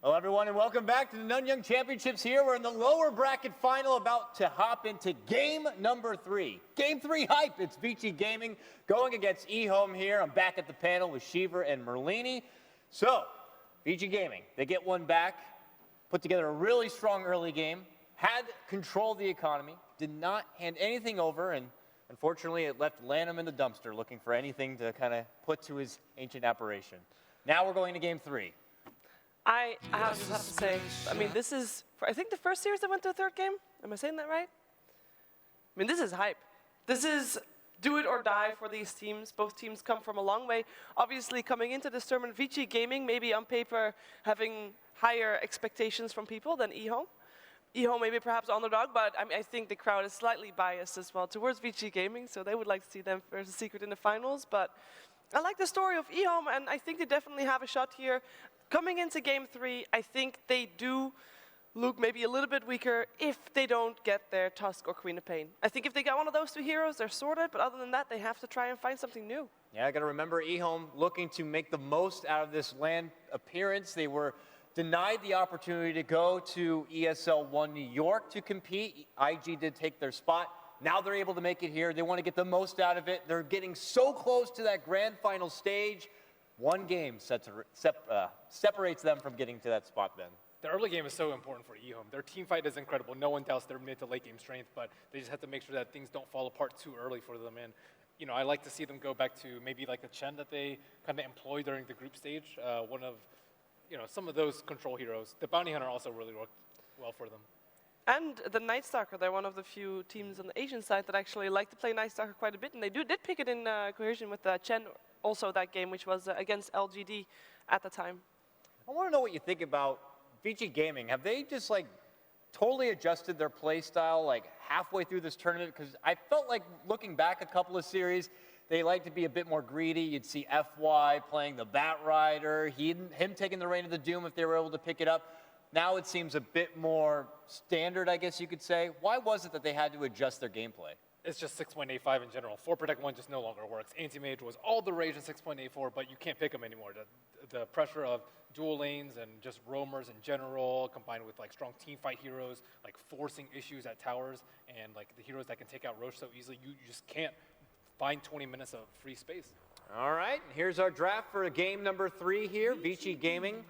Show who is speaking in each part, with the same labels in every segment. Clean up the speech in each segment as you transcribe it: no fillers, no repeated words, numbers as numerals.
Speaker 1: Hello, everyone, and welcome back to the Nanyang Championships here. We're in the lower bracket final, about to hop into game number 3. Game 3 hype. It's Vici Gaming going against EHOME here. I'm back at the panel with Shiver and Merlini. So, Vici Gaming, they get one back, put together a really strong early game, had control of the economy, did not hand anything over, and unfortunately it left Lanham in the dumpster looking for anything to kind of put to his ancient apparition. Now we're going to game 3.
Speaker 2: I have to say, I mean, this is, I think the first series that went to the third game. Am I saying that right? I mean, this is hype. This is do it or die for these teams. Both teams come from a long way. Obviously, coming into this tournament, Vici Gaming, maybe on paper, having higher expectations from people than EHOME. EHOME maybe perhaps underdog, but I mean, I think the crowd is slightly biased as well towards Vici Gaming, so they would like to see them versus Secret in the finals. But I like the story of EHOME, and I think they definitely have a shot here. Coming into game 3, I think they do look maybe a little bit weaker if they don't get their Tusk or Queen of Pain. I think if they got one of those two heroes, they're sorted, but other than that, they have to try and find something new.
Speaker 1: Yeah, I got to remember EHOME looking to make the most out of this LAN appearance. They were denied the opportunity to go to ESL 1 New York to compete. IG did take their spot. Now they're able to make it here. They want to get the most out of it. They're getting so close to that grand final stage. One game separates them from getting to that spot, Ben.
Speaker 3: The early game is so important for EHOME. Their team fight is incredible. No one doubts their mid to late game strength, but they just have to make sure that things don't fall apart too early for them. And you know, I like to see them go back to maybe like a Chen that they kind of employed during the group stage. One of, you know, some of those control heroes. The Bounty Hunter also really worked well for them.
Speaker 2: And the Night Stalker, they're one of the few teams on the Asian side that actually like to play Night Stalker quite a bit, and they did pick it in cohesion with Chen also that game, which was against LGD at the time.
Speaker 1: I want to know what you think about Vici Gaming. Have they just like totally adjusted their play style like halfway through this tournament? Because I felt like looking back a couple of series, they like to be a bit more greedy. You'd see FY playing the Bat Rider, him taking the Reign of the Doom if they were able to pick it up. Now it seems a bit more standard, I guess you could say. Why was it that they had to adjust their gameplay?
Speaker 3: It's just 6.85 in general. 4 Protect 1 just no longer works. Anti-Mage was all the rage in 6.84, but you can't pick them anymore. The pressure of dual lanes and just roamers in general, combined with like strong team fight heroes, like forcing issues at towers, and like the heroes that can take out Roche so easily, you just can't find 20 minutes of free space.
Speaker 1: All right, here's our draft for game number 3 here, Vici Gaming.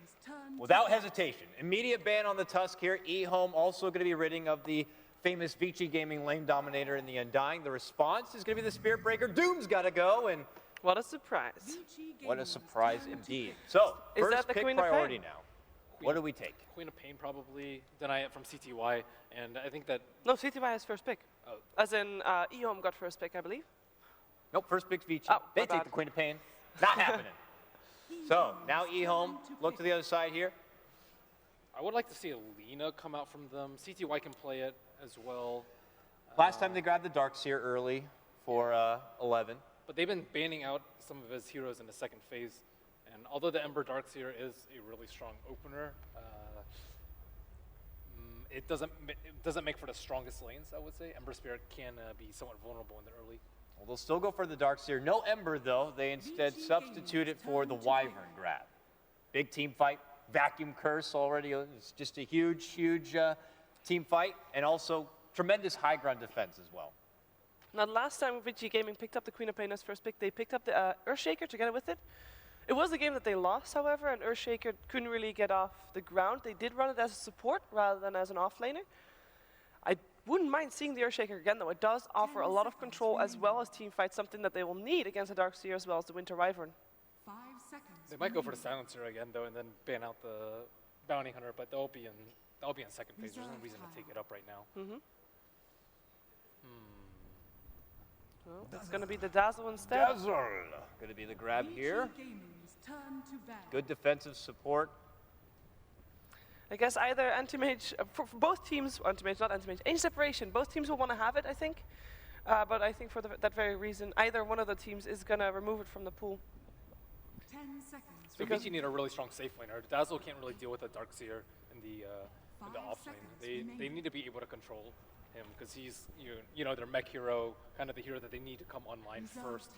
Speaker 1: Without hesitation, immediate ban on the Tusk here. EHOME also going to be ridding of the famous Vici Gaming lane dominator in the Undying. The response is going to be the Spirit Breaker. Doom's got to go, and
Speaker 2: what a surprise.
Speaker 1: What a surprise indeed. So,
Speaker 2: is
Speaker 1: first
Speaker 2: that the
Speaker 1: pick
Speaker 2: Queen
Speaker 1: priority
Speaker 2: of Pain?
Speaker 1: now. What do we take?
Speaker 3: Queen of Pain probably, deny it from CTY, and I think that...
Speaker 2: No, CTY has first pick.
Speaker 3: Oh.
Speaker 2: As in, EHOME got first pick, I believe.
Speaker 1: Nope, first pick's Vici.
Speaker 2: Oh,
Speaker 1: they take the Queen of Pain. Not happening. So, now EHOME, look to the other side here.
Speaker 3: I would like to see Alina come out from them. CTY can play it as well.
Speaker 1: Last time they grabbed the Darkseer early for 11.
Speaker 3: But they've been banning out some of his heroes in the second phase. And although the Ember Darkseer is a really strong opener, it doesn't make for the strongest lanes, I would say. Ember Spirit can be somewhat vulnerable in the early.
Speaker 1: Well, they'll still go for the Darkseer. No Ember, though. They instead substitute it for the Wyvern grab. Big team fight. Vacuum Curse already. It's just a huge, huge team fight. And also tremendous high ground defense as well.
Speaker 2: Now, the last time Vici Gaming picked up the Queen of Pain as first pick, they picked up the Earthshaker together with it. It was a game that they lost, however, and Earthshaker couldn't really get off the ground. They did run it as a support rather than as an offlaner. I wouldn't mind seeing the Earthshaker again, though. It does offer a lot of control as well as team fight, something that they will need against the Darkseer as well as the Winter Wyvern.
Speaker 4: 5 seconds.
Speaker 3: They might go for the Silencer again, though, and then ban out the Bounty Hunter, but they'll be in second phase. There's no reason to take it up right now.
Speaker 2: Mm-hmm. Well, it's going to be the Dazzle instead.
Speaker 1: Dazzle! Going to be the grab here. Good defensive support.
Speaker 2: I guess either Anti-Mage, for both teams, Anti-Mage, not Anti-Mage, Ancient Separation, both teams will want to have it, I think. But I think for that very reason, either one of the teams is going to remove it from the pool.
Speaker 4: 10 seconds.
Speaker 3: So Vici need a really strong safe laner. Dazzle can't really deal with the Darkseer in the off lane. They need to be able to control him because he's you know their mech hero, kind of the hero that they need to come online first.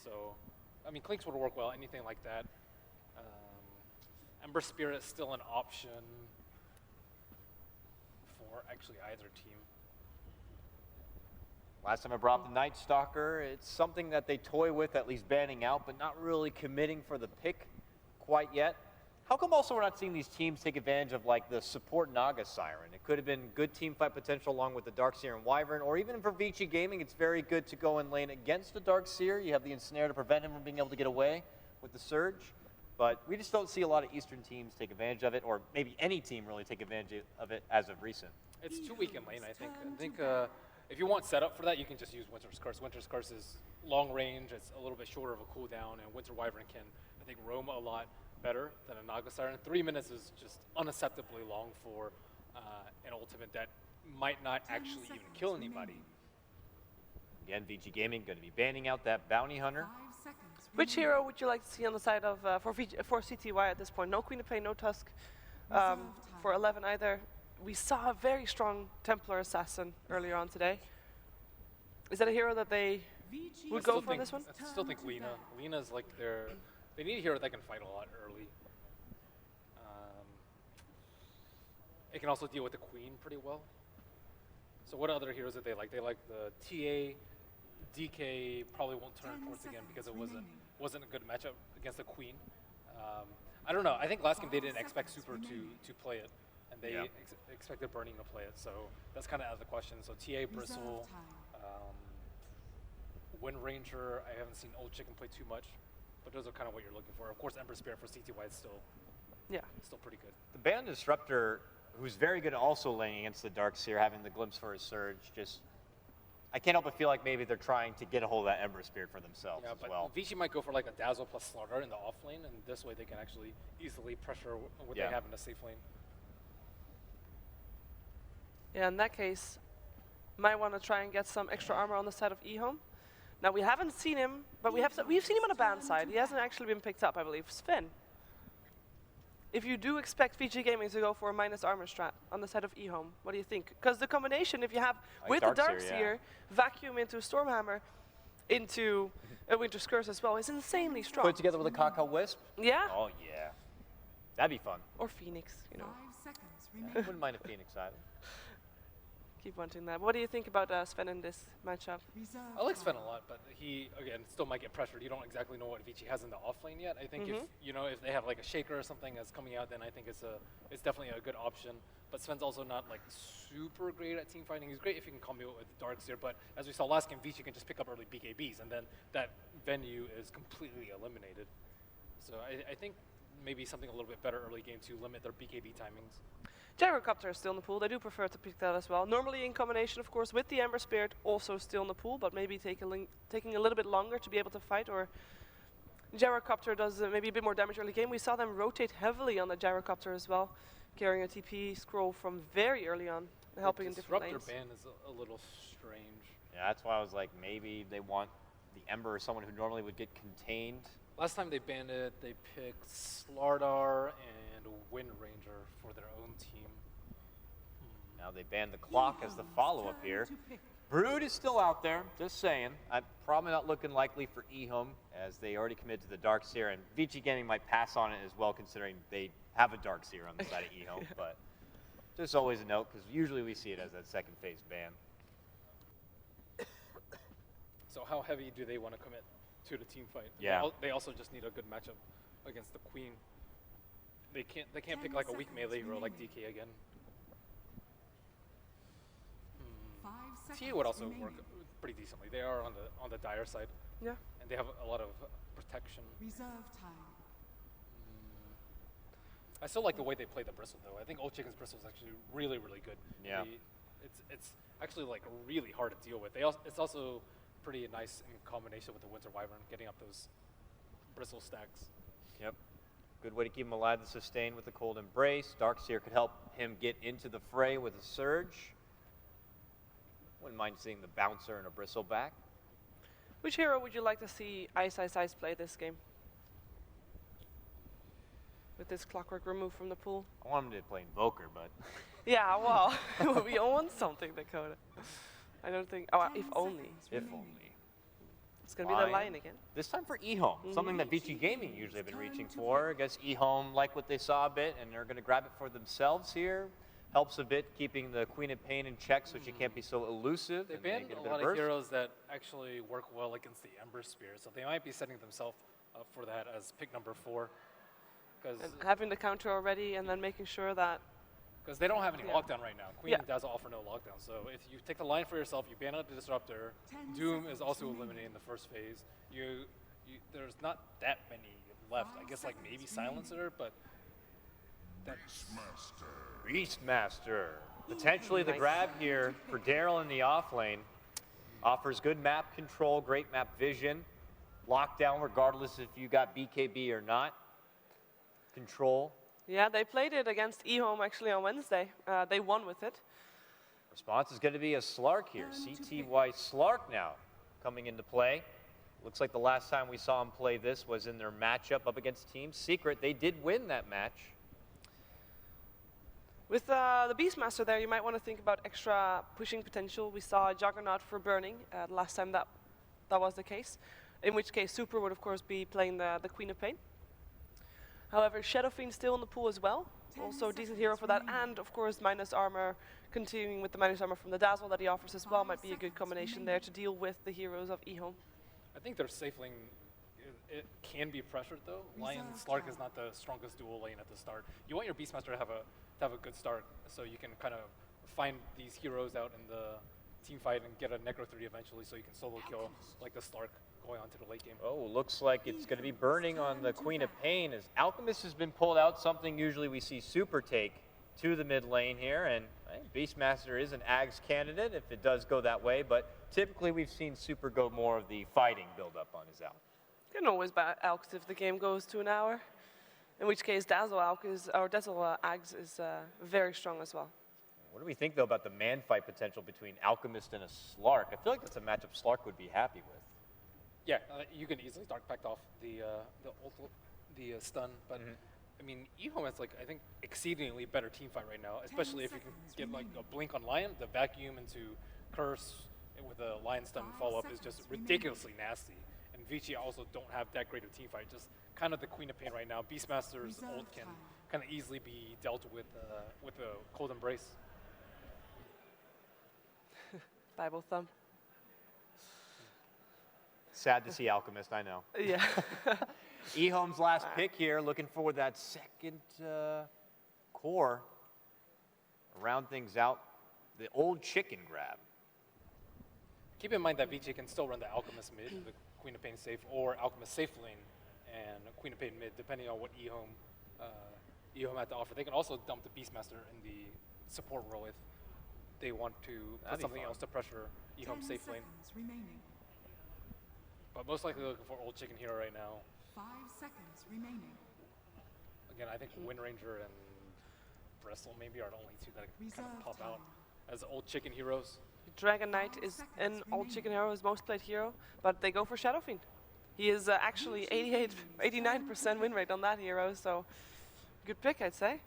Speaker 3: So I mean Clinks would work well, anything like that. Ember Spirit is still an option for actually either team.
Speaker 1: Last time I brought up the Night Stalker, it's something that they toy with, at least banning out, but not really committing for the pick quite yet. How come also we're not seeing these teams take advantage of like the support Naga Siren? It could have been good team fight potential along with the Darkseer and Wyvern, or even for Vici Gaming, it's very good to go in lane against the Darkseer. You have the Ensnare to prevent him from being able to get away with the Surge. But we just don't see a lot of Eastern teams take advantage of it, or maybe any team really take advantage of it as of recent.
Speaker 3: It's too weak in lane, I think. If you want setup for that, you can just use Winter's Curse. Winter's Curse is long range, it's a little bit shorter of a cooldown, and Winter Wyvern can, I think, roam a lot better than a Naga Siren. 3 minutes is just unacceptably long for an ultimate that might not actually even kill anybody.
Speaker 1: Again, Vici Gaming going to be banning out that Bounty Hunter.
Speaker 4: 5 seconds.
Speaker 2: Which hero would you like to see on the side of for CTY at this point? No Queen of Pain, no Tusk. For 11 either. We saw a very strong Templar Assassin earlier on today. Is that a hero that they
Speaker 4: Vici
Speaker 2: would
Speaker 3: I
Speaker 2: go
Speaker 3: still
Speaker 2: for
Speaker 3: think-
Speaker 2: this one?
Speaker 3: I still think Lina. Lina's like they need a hero that can fight a lot early. It can also deal with the Queen pretty well. So what other heroes did they like? They like the TA, DK probably won't turn
Speaker 4: 10
Speaker 3: towards again because it
Speaker 4: seconds
Speaker 3: wasn't a good matchup against the Queen. I don't know. I think last game they didn't expect Super to play it, and they
Speaker 1: Yeah.
Speaker 3: expected Burning to play it. So that's kind of out of the question. So TA, Bristle,
Speaker 4: Reserve time.
Speaker 3: Wind Ranger. I haven't seen Old Chicken play too much, but those are kind of what you're looking for. Of course, Ember Spirit for CTY is still pretty good.
Speaker 1: The Band Disruptor, who's very good at also laying against the Darkseer, having the glimpse for his Surge, just I can't help but feel like maybe they're trying to get a hold of that Ember Spirit for themselves
Speaker 3: Yeah,
Speaker 1: as
Speaker 3: but
Speaker 1: well.
Speaker 3: Vici might go for like a Dazzle plus Slaughter in the off lane, and this way they can actually easily pressure what
Speaker 1: Yeah.
Speaker 3: they have in the safe lane.
Speaker 2: Yeah, in that case, might want to try and get some extra armor on the side of EHOME. Now we haven't seen him, but we've seen him on the ban side. He hasn't actually been picked up, I believe. Sven, if you do expect Vici Gaming to go for a minus armor strat on the side of EHOME, what do you think? Because the combination, if you have
Speaker 1: Like
Speaker 2: with the
Speaker 1: Darkseer,
Speaker 2: Darkseer, vacuum into Stormhammer, into a Winter's Curse as well, is insanely strong.
Speaker 1: Put it together with a Kaka Wisp?
Speaker 2: Yeah,
Speaker 1: Oh yeah. That'd be fun.
Speaker 2: or Phoenix, you know.
Speaker 4: 5 seconds
Speaker 1: I
Speaker 4: remaining.
Speaker 1: wouldn't mind a Phoenix either.
Speaker 2: Keep wanting that. What do you think about Sven in this matchup?
Speaker 4: Reserve
Speaker 3: I like Sven
Speaker 4: time.
Speaker 3: a lot, but he again still might get pressured. You don't exactly know what Vici has in the off lane yet. I think if they have like a shaker or something that's coming out, then I think it's definitely a good option. But Sven's also not like super great at team fighting. He's great if you can combo it with Darkseer, but as we saw last game, Vici can just pick up early BKBs, and then that venue is completely eliminated. So I think maybe something a little bit better early game to limit their BKB timings.
Speaker 2: Gyrocopter is still in the pool. They do prefer to pick that as well. Normally in combination, of course, with the Ember Spirit, also still in the pool, but maybe taking a little bit longer to be able to fight. Or Gyrocopter does maybe a bit more damage early game. We saw them rotate heavily on the Gyrocopter as well, carrying a TP scroll from very early on, helping in different
Speaker 3: Disruptor
Speaker 2: lanes.
Speaker 3: ban is a little strange.
Speaker 1: Yeah, that's why I was like, maybe they want the Ember or someone who normally would get contained.
Speaker 3: Last time they banned it, they picked Slardar and Wind Ranger for their own team.
Speaker 1: Now they banned the clock as the follow-up
Speaker 4: Turn
Speaker 1: here.
Speaker 4: to pick.
Speaker 1: Brood is still out there, just saying. I'm probably not looking likely for EHOME, as they already committed to the Darkseer, and Vici Gaming might pass on it as well, considering they have a Darkseer on the side of EHOME. But just always a note, because usually we see it as that second phase ban.
Speaker 3: So how heavy do they want to commit to the team fight?
Speaker 1: Yeah.
Speaker 3: They also just need a good matchup against the Queen. They can't pick
Speaker 4: 10
Speaker 3: like a weak
Speaker 4: seconds
Speaker 3: melee hero like
Speaker 4: remaining.
Speaker 3: DK again.
Speaker 4: 5 seconds
Speaker 3: TA would also
Speaker 4: remaining.
Speaker 3: work pretty decently. They are on the dire side,
Speaker 2: Yeah.
Speaker 3: and they have a lot of protection.
Speaker 4: Reserve time.
Speaker 3: I still like the way they play the Bristle though. I think Old Chicken's Bristle is actually really, really good.
Speaker 1: Yeah.
Speaker 3: It's actually like really hard to deal with. It's also pretty nice in combination with the Winter Wyvern, getting up those Bristle stacks.
Speaker 1: Yep. Good way to keep him alive to sustain with the Cold Embrace. Darkseer could help him get into the fray with a Surge. Wouldn't mind seeing the Bouncer and a Bristleback.
Speaker 2: Which hero would you like to see Ice play this game? With this Clockwork removed from the pool?
Speaker 1: I want him to play Invoker, but
Speaker 2: Yeah, well, we all want something, Dakota. I don't think. Oh,
Speaker 4: 10
Speaker 2: if only.
Speaker 4: seconds
Speaker 1: if
Speaker 4: remaining.
Speaker 1: only.
Speaker 2: It's going to be the Lion again.
Speaker 1: This time for EHOME, something that Vici Gaming usually have been reaching for. I guess EHOME like what they saw a bit, and they're going to grab it for themselves here. Helps a bit keeping the Queen of Pain in check so she can't be so elusive.
Speaker 3: They banned a lot of heroes that actually work well against the Ember Spear, so they might be setting themselves up for that as pick number 4.
Speaker 2: And having the counter already and then making sure that...
Speaker 3: Because they don't have any lockdown right now. Queen doesn't offer no lockdown, so if you take the line for yourself, you ban out the Disruptor. Doom is also eliminated in the first phase. There's not that many left. I guess like maybe Silencer, but...
Speaker 1: Beastmaster. Potentially the grab here for Daryl in the off lane. Offers good map control, great map vision. Lockdown regardless if you got BKB or not. Control.
Speaker 2: Yeah, they played it against EHOME actually on Wednesday. They won with it.
Speaker 1: Response is going to be a Slark here. CTY Slark now coming into play. Looks like the last time we saw him play this was in their matchup up against Team Secret. They did win that match.
Speaker 2: With the Beastmaster there, you might want to think about extra pushing potential. We saw Juggernaut for Burning the last time that was the case. In which case, Super would of course be playing the Queen of Pain. However, Shadow Fiend still in the pool as well. Also a decent hero for that. And of course, minus armor, continuing with the minus armor from the Dazzle that he offers as well, might be a good combination there to deal with the heroes of EHOME.
Speaker 3: I think their safe lane, it can be pressured though. Lion Slark is not the strongest dual lane at the start. You want your Beastmaster to have a good start, so you can kind of find these heroes out in the team fight and get a Necro 3 eventually, so you can solo kill like the Slark going on to the late game.
Speaker 1: Oh, looks like it's going to be burning on the Queen of Pain as Alchemist has been pulled out, something usually we see Super take to the mid lane here, and I think Beastmaster is an Ags candidate if it does go that way, but typically we've seen Super go more of the fighting build up on his Alch.
Speaker 2: You can always buy Alks if the game goes to an hour. In which case, Dazzle Ags is very strong as well.
Speaker 1: What do we think though about the man fight potential between Alchemist and a Slark? I feel like that's a matchup Slark would be happy with.
Speaker 3: Yeah, you can easily Dark Pact off the stun, but I mean, EHOME has like I think exceedingly better team fight right now, especially if you can get like a blink on Lion, the vacuum into Curse with a Lion stun follow up is just ridiculously nasty. And Vici also don't have that great of team fight, just kind of the Queen of Pain right now. Beastmaster's ult can kind of easily be dealt with a Cold Embrace.
Speaker 2: Bible thumb.
Speaker 1: Sad to see Alchemist, I know.
Speaker 2: Yeah.
Speaker 1: EHOME's last pick here, looking for that second core. Round things out, the old chicken grab.
Speaker 3: Keep in mind that Vici can still run the Alchemist mid, the Queen of Pain safe, or Alchemist safe lane, and Queen of Pain mid, depending on what EHOME had to offer. They can also dump the Beastmaster in the support role if they want to put something else to pressure EHOME safe lane.
Speaker 4: Remaining.
Speaker 3: But most likely looking for old chicken hero right now.
Speaker 4: 5 seconds remaining.
Speaker 3: Again, I think Wind Ranger and Bristle maybe are the only two that kind of pop out as old chicken heroes.
Speaker 2: Dragon Knight is an old chicken hero, his most played hero, but they go for Shadow Fiend. He is actually 89% win rate on that hero, so good pick, I'd say,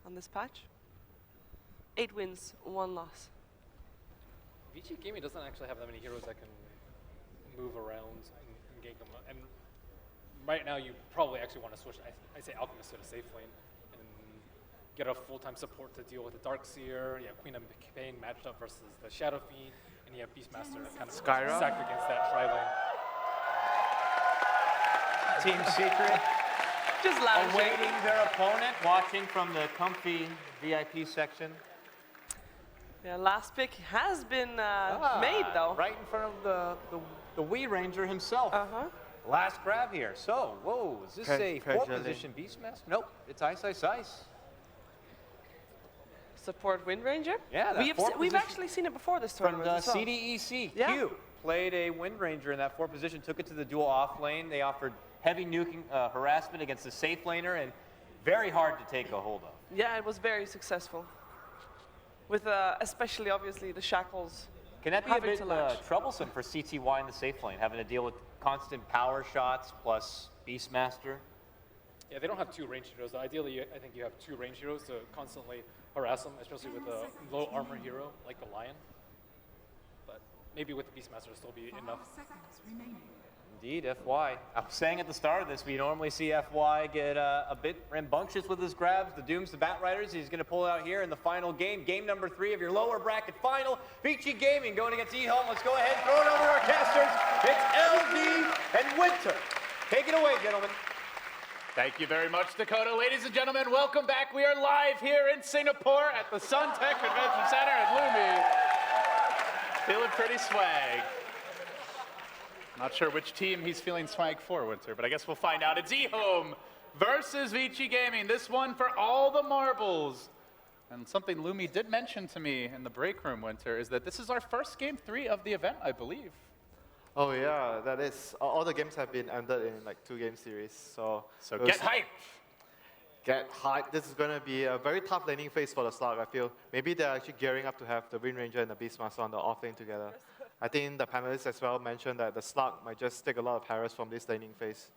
Speaker 2: on this patch. 8 wins, 1 loss.
Speaker 3: Vici Gaming doesn't actually have that many heroes that can move around and gank them. And right now, you probably actually want to switch, I say Alchemist to the safe lane and get a full-time support to deal with the Darkseer. You have Queen of Pain matched up versus the Shadow Fiend, and you have Beastmaster kind of stacked against that tri-lane.
Speaker 1: Team Secret
Speaker 2: Just lounging.
Speaker 1: awaiting their opponent, watching from the comfy VIP section.
Speaker 2: Yeah, last pick has been made though.
Speaker 1: Right in front of the Wii Ranger himself. Last grab here. So, whoa, is this a 4th-position Beastmaster? Nope, it's Ice, Ice, Ice.
Speaker 2: Support Wind Ranger?
Speaker 1: Yeah,
Speaker 2: we've actually seen it before this
Speaker 1: From
Speaker 2: tournament.
Speaker 1: the
Speaker 2: as well.
Speaker 1: CDEC,
Speaker 2: Yeah.
Speaker 1: Q played a Wind Ranger in that 4th position, took it to the dual off lane. They offered heavy nuking harassment against the safe laner and very hard to take a hold of.
Speaker 2: Yeah, it was very successful. With especially, obviously, the shackles.
Speaker 1: Can that be a
Speaker 2: having
Speaker 1: bit
Speaker 2: to latch.
Speaker 1: troublesome for CTY in the safe lane, having to deal with constant power shots plus Beastmaster?
Speaker 3: Yeah, they don't have 2 range heroes. Ideally, I think you have 2 range heroes to constantly harass them, especially with a low armor hero like the Lion. But maybe with the Beastmaster still be
Speaker 4: 5
Speaker 3: enough.
Speaker 4: seconds remaining.
Speaker 1: Indeed, FY. I was saying at the start of this, we normally see FY get a bit rambunctious with his grabs. The Dooms, the Bat Riders, he's going to pull it out here in the final game. Game number 3 of your lower bracket final. Vici Gaming going against EHOME. Let's go ahead and throw it over to our casters. It's LD and Winter. Take it away, gentlemen.
Speaker 5: Thank you very much, Dakota. Ladies and gentlemen, welcome back. We are live here in Singapore at the Suntech Convention Center at Lumi. Feeling pretty swag. Not sure which team he's feeling swag for, Winter, but I guess we'll find out. It's EHOME versus Vici Gaming. This one for all the marbles. And something Lumi did mention to me in the break room, Winter, is that this is our first game 3 of the event, I believe.
Speaker 6: Oh yeah, that is. All the games have been ended in like 2-game series, so
Speaker 5: Get hyped.
Speaker 6: Get hyped. This is going to be a very tough laning phase for the Slug, I feel. Maybe they're actually gearing up to have the Wind Ranger and the Beastmaster on the off lane together. I think the panelists as well mentioned that the Slug might just take a lot of Paras from this laning phase.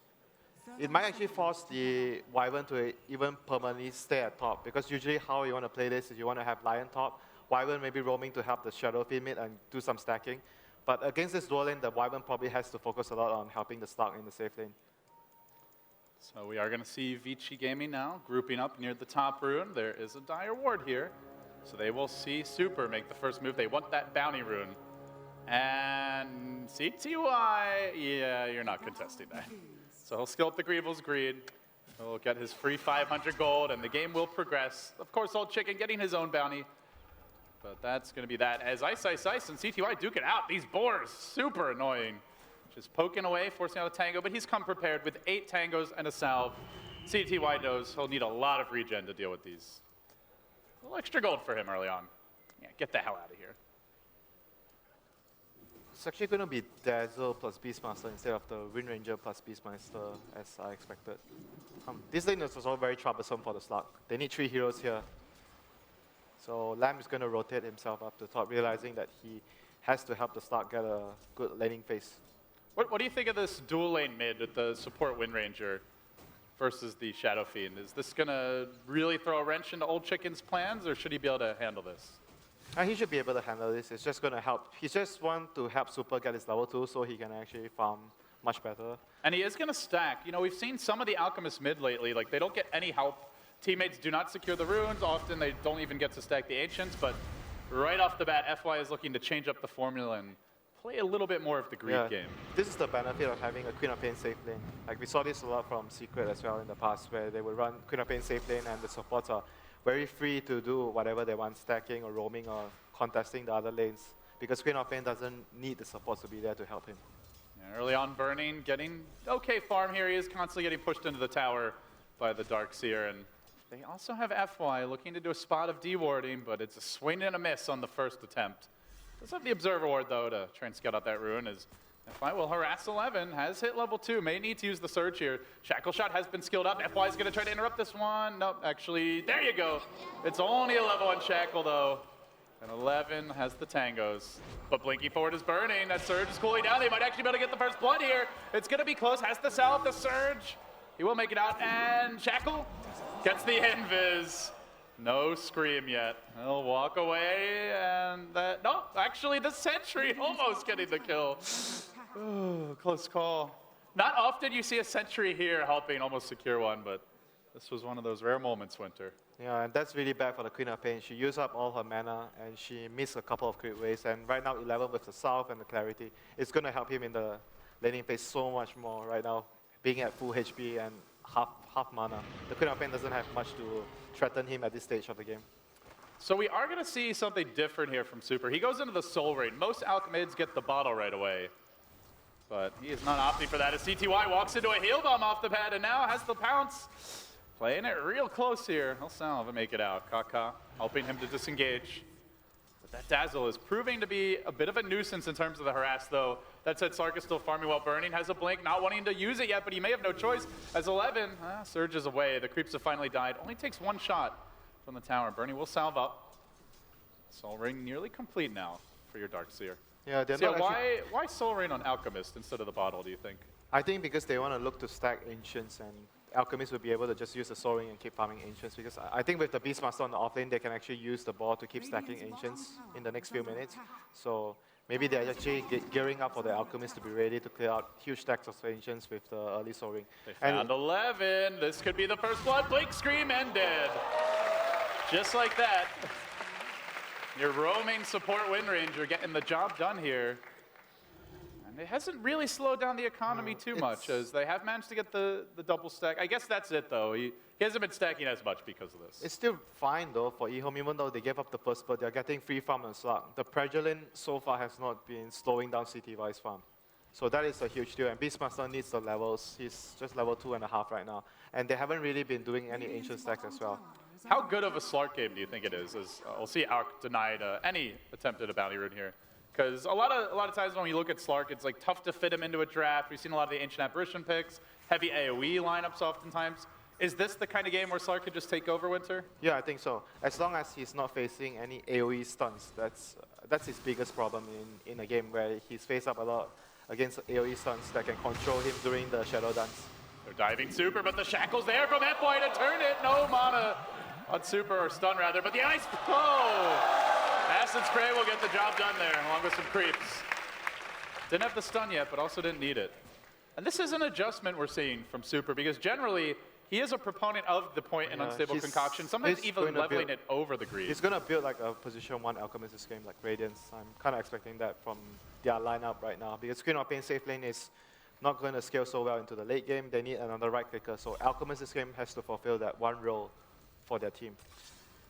Speaker 6: It might actually force the Wyvern to even permanently stay at top, because usually how you want to play this is you want to have Lion top, Wyvern maybe roaming to help the Shadow Fiend mid and do some stacking. But against this dual lane, the Wyvern probably has to focus a lot on helping the Slug in the safe lane.
Speaker 5: So we are going to see Vici Gaming now grouping up near the top rune. There is a dire ward here. So they will see Super make the first move. They want that bounty rune. And CTY, yeah, you're not contesting that. So he'll skill up the Greevil's Greed. He'll get his free 500 gold, and the game will progress. Of course, Old Chicken getting his own bounty. But that's going to be that. As Ice and CTY duke it out. These boars, super annoying. Just poking away, forcing out a tango, but he's come prepared with 8 tangos and a salve. CTY knows he'll need a lot of regen to deal with these. A little extra gold for him early on. Yeah, get the hell out of here.
Speaker 6: It's actually going to be Dazzle plus Beastmaster instead of the Wind Ranger plus Beastmaster, as I expected. This lane is also very troublesome for the Slug. They need 3 heroes here. So Lamb is going to rotate himself up to top, realizing that he has to help the Slug get a good laning phase.
Speaker 5: What do you think of this dual lane mid with the support Wind Ranger versus the Shadow Fiend? Is this going to really throw a wrench into Old Chicken's plans, or should he be able to handle this?
Speaker 6: He should be able to handle this. It's just going to help. He just wants to help Super get his level 2 so he can actually farm much better.
Speaker 5: And he is going to stack. You know, we've seen some of the Alchemist mid lately. Like, they don't get any help. Teammates do not secure the runes. Often they don't even get to stack the Ancients. But right off the bat, FY is looking to change up the formula and play a little bit more of the greed game.
Speaker 6: This is the benefit of having a Queen of Pain safe lane. Like, we saw this a lot from Secret as well in the past, where they would run Queen of Pain safe lane and the supports are very free to do whatever they want, stacking or roaming or contesting the other lanes, because Queen of Pain doesn't need the supports to be there to help him.
Speaker 5: Yeah, early on, Burning getting okay farm here. He is constantly getting pushed into the tower by the Darkseer, and they also have FY looking to do a spot of dewarding, but it's a swing and a miss on the first attempt. Does have the Observer Ward, though, to try and scout out that rune, as FY will harass 11, has hit level 2, may need to use the Surge here. Shackle Shot has been skilled up. FY is going to try to interrupt this one. Nope, actually, there you go. It's only a level 1 Shackle, though. And 11 has the tangos. But blinking forward is Burning. That Surge is cooling down. They might actually be able to get the first blood here. It's going to be close. Has the salve, the Surge. He will make it out. And Shackle gets the invis. No scream yet. He'll walk away, and that... No, actually, the Sentry almost getting the kill. Ooh, close call. Not often you see a Sentry here helping almost secure one, but this was one of those rare moments, Winter.
Speaker 6: Yeah, and that's really bad for the Queen of Pain. She used up all her mana, and she missed a couple of crit waves, and right now 11 with the Salve and the Clarity, it's going to help him in the laning phase so much more right now, being at full HP and half mana. The Queen of Pain doesn't have much to threaten him at this stage of the game.
Speaker 5: So we are going to see something different here from Super. He goes into the Soul Rain. Most Alchemids get the bottle right away, but he is not opting for that as CTY walks into a heal bomb off the pad and now has the pounce. Playing it real close here. He'll salve and make it out. Kaka helping him to disengage. But that Dazzle is proving to be a bit of a nuisance in terms of the harass, though. That said, Sark is still farming while Burning has a blink, not wanting to use it yet, but he may have no choice as 11 surges away. The creeps have finally died. Only takes 1 shot from the tower. Burning will salve up. Soul Ring nearly complete now for your Darkseer.
Speaker 6: Yeah, they're
Speaker 5: So
Speaker 6: not
Speaker 5: why Soul Ring on Alchemist instead of the bottle, do you think?
Speaker 6: I think because they want to look to stack Ancients, and Alchemists will be able to just use the Soul Ring and keep farming Ancients, because I think with the Beastmaster on the offlane, they can actually use the ball to keep stacking Ancients in the next few minutes. So maybe they're actually gearing up for the Alchemist to be ready to clear out huge stacks of Ancients with the early soaring.
Speaker 5: They found 11. This could be the first blood. Blink Scream ended. Just like that. Your roaming support Wind Ranger getting the job done here. And it hasn't really slowed down the economy too much, as they have managed to get the double stack. I guess that's it, though. He hasn't been stacking as much because of this.
Speaker 6: It's still fine, though, for EHOME, even though they gave up the first spurt, they're getting free farm and slug. The Pregelin so far has not been slowing down CTY's farm. So that is a huge deal, and Beastmaster needs the levels. He's just level 2.5 right now. And they haven't really been doing any ancient stacks as well.
Speaker 5: How good of a Slark game do you think it is? As we'll see Alk denied any attempt at a bounty rune here. Because a lot of times when we look at Slark, it's like tough to fit him into a draft. We've seen a lot of the Ancient Apparition picks, heavy AoE lineups oftentimes. Is this the kind of game where Slark could just take over Winter?
Speaker 6: Yeah, I think so. As long as he's not facing any AoE stuns, that's his biggest problem in a game where he's faced up a lot against AoE stuns that can control him during the Shadow Dance.
Speaker 5: They're diving super, but the Shackle's there from FY to turn it. No mana on super, or stun rather, but the Ice... Oh! Acid Spray will get the job done there, along with some creeps. Didn't have the stun yet, but also didn't need it. And this is an adjustment we're seeing from Super, because generally, he is a proponent of the point and unstable concoction, sometimes even leveling it over the greed.
Speaker 6: He's going to build like a position 1 Alchemist this game, like Radiance. I'm kind of expecting that from their lineup right now, because Queen of Pain safe lane is not going to scale so well into the late game. They need another right clicker, so Alchemist this game has to fulfill that one role for their team.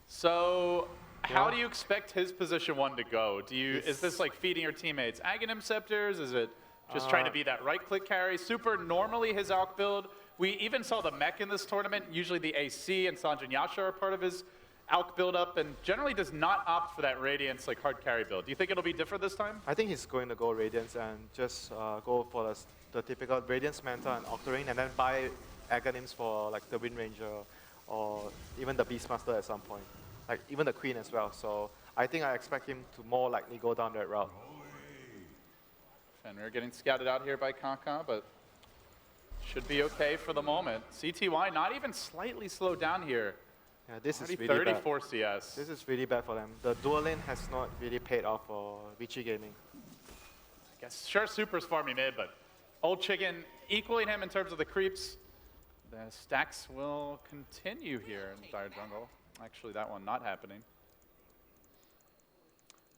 Speaker 5: So, how do you expect his position 1 to go? Is this like feeding your teammates Aghanim Scepters? Is it just trying to be that right-click carry? Super, normally his Alk build. We even saw the mech in this tournament. Usually the AC and Sanjay and Yasha are part of his Alk build-up, and generally does not opt for that Radiance like hard carry build. Do you think it'll be different this time?
Speaker 6: I think he's going to go Radiance and just go for the typical Radiance Manta and Octarine, and then buy Aghanims for like the Wind Ranger or even the Beastmaster at some point. Like even the Queen as well. So I think I expect him to more likely go down that route.
Speaker 5: Fenrir getting scouted out here by Kaka, but should be okay for the moment. CTY not even slightly slowed down here.
Speaker 6: Yeah, this is really
Speaker 5: 34
Speaker 6: bad.
Speaker 5: CS.
Speaker 6: This is really bad for them. The dual lane has not really paid off for Vici Gaming.
Speaker 5: I guess sure Super's farming mid, but Old Chicken equaling him in terms of the creeps. The stacks will continue here in Dire Jungle. Actually, that one not happening.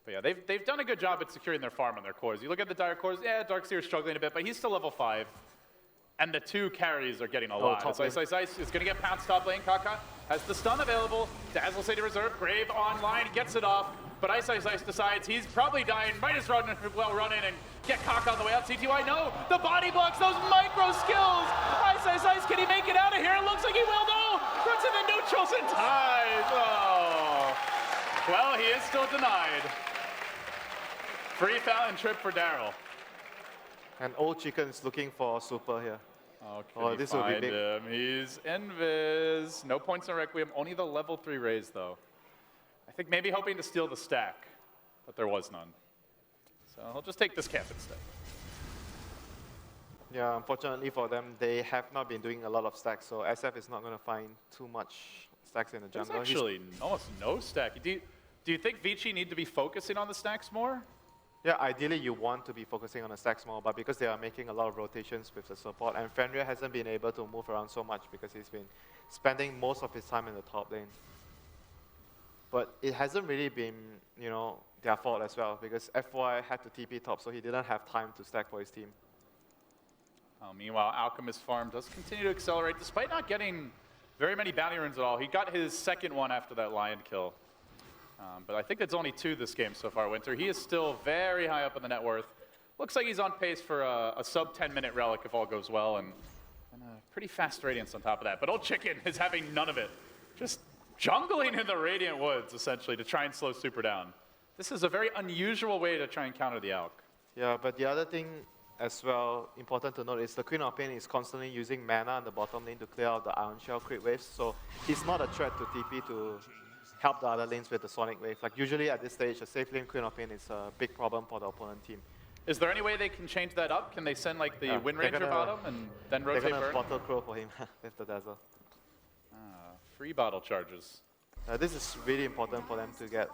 Speaker 5: But yeah, they've done a good job at securing their farm and their cores. You look at the Dire cores, yeah, Darkseer's struggling a bit, but he's still level 5. And the 2 carries are getting a lot. Ice is going to get pounced top lane. Kaka has the stun available. Dazzle City Reserve, Grave online, gets it off. But Ice decides he's probably dying. Might as well run in and get Kaka on the way out. CTY, no! The body blocks, those micro skills! Ice, can he make it out of here? It looks like he will, no! Runs in the neutrals and ties! Oh! Well, he is still denied. Free fountain trip for Daryl.
Speaker 6: And Old Chicken is looking for Super here.
Speaker 5: Oh, this will be big. Him. He's invis. No points in Requiem, only the level 3 raise though. I think maybe hoping to steal the stack, but there was none. So he'll just take this camp instead.
Speaker 6: Yeah, unfortunately for them, they have not been doing a lot of stacks, so SF is not going to find too much stacks in the jungle.
Speaker 5: There's actually almost no stack. Do you think Vici need to be focusing on the stacks more?
Speaker 6: Yeah, ideally you want to be focusing on the stacks more, but because they are making a lot of rotations with the support, and Fenrir hasn't been able to move around so much because he's been spending most of his time in the top lane. But it hasn't really been, their fault as well, because FY had to TP top, so he didn't have time to stack for his team.
Speaker 5: Meanwhile, Alchemist farm does continue to accelerate, despite not getting very many bounty runes at all. He got his second one after that Lion kill. But I think it's only 2 this game so far, Winter. He is still very high up in the net worth. Looks like he's on pace for a sub 10-minute relic if all goes well, and a pretty fast Radiance on top of that. But Old Chicken is having none of it. Just jungling in the Radiant Woods, essentially, to try and slow Super down. This is a very unusual way to try and counter the Alk.
Speaker 6: Yeah, but the other thing as well, important to note, is the Queen of Pain is constantly using mana on the bottom lane to clear out the Ion Shell crit waves, so he's not a threat to TP to help the other lanes with the Sonic Wave. Like usually at this stage, a safe lane Queen of Pain is a big problem for the opponent team.
Speaker 5: Is there any way they can change that up? Can they send like the Wind Ranger bottom and then rotate
Speaker 6: They're gonna
Speaker 5: Burn?
Speaker 6: bottle crow for him with the Dazzle.
Speaker 5: Free bottle charges.
Speaker 6: This is really important for them to get,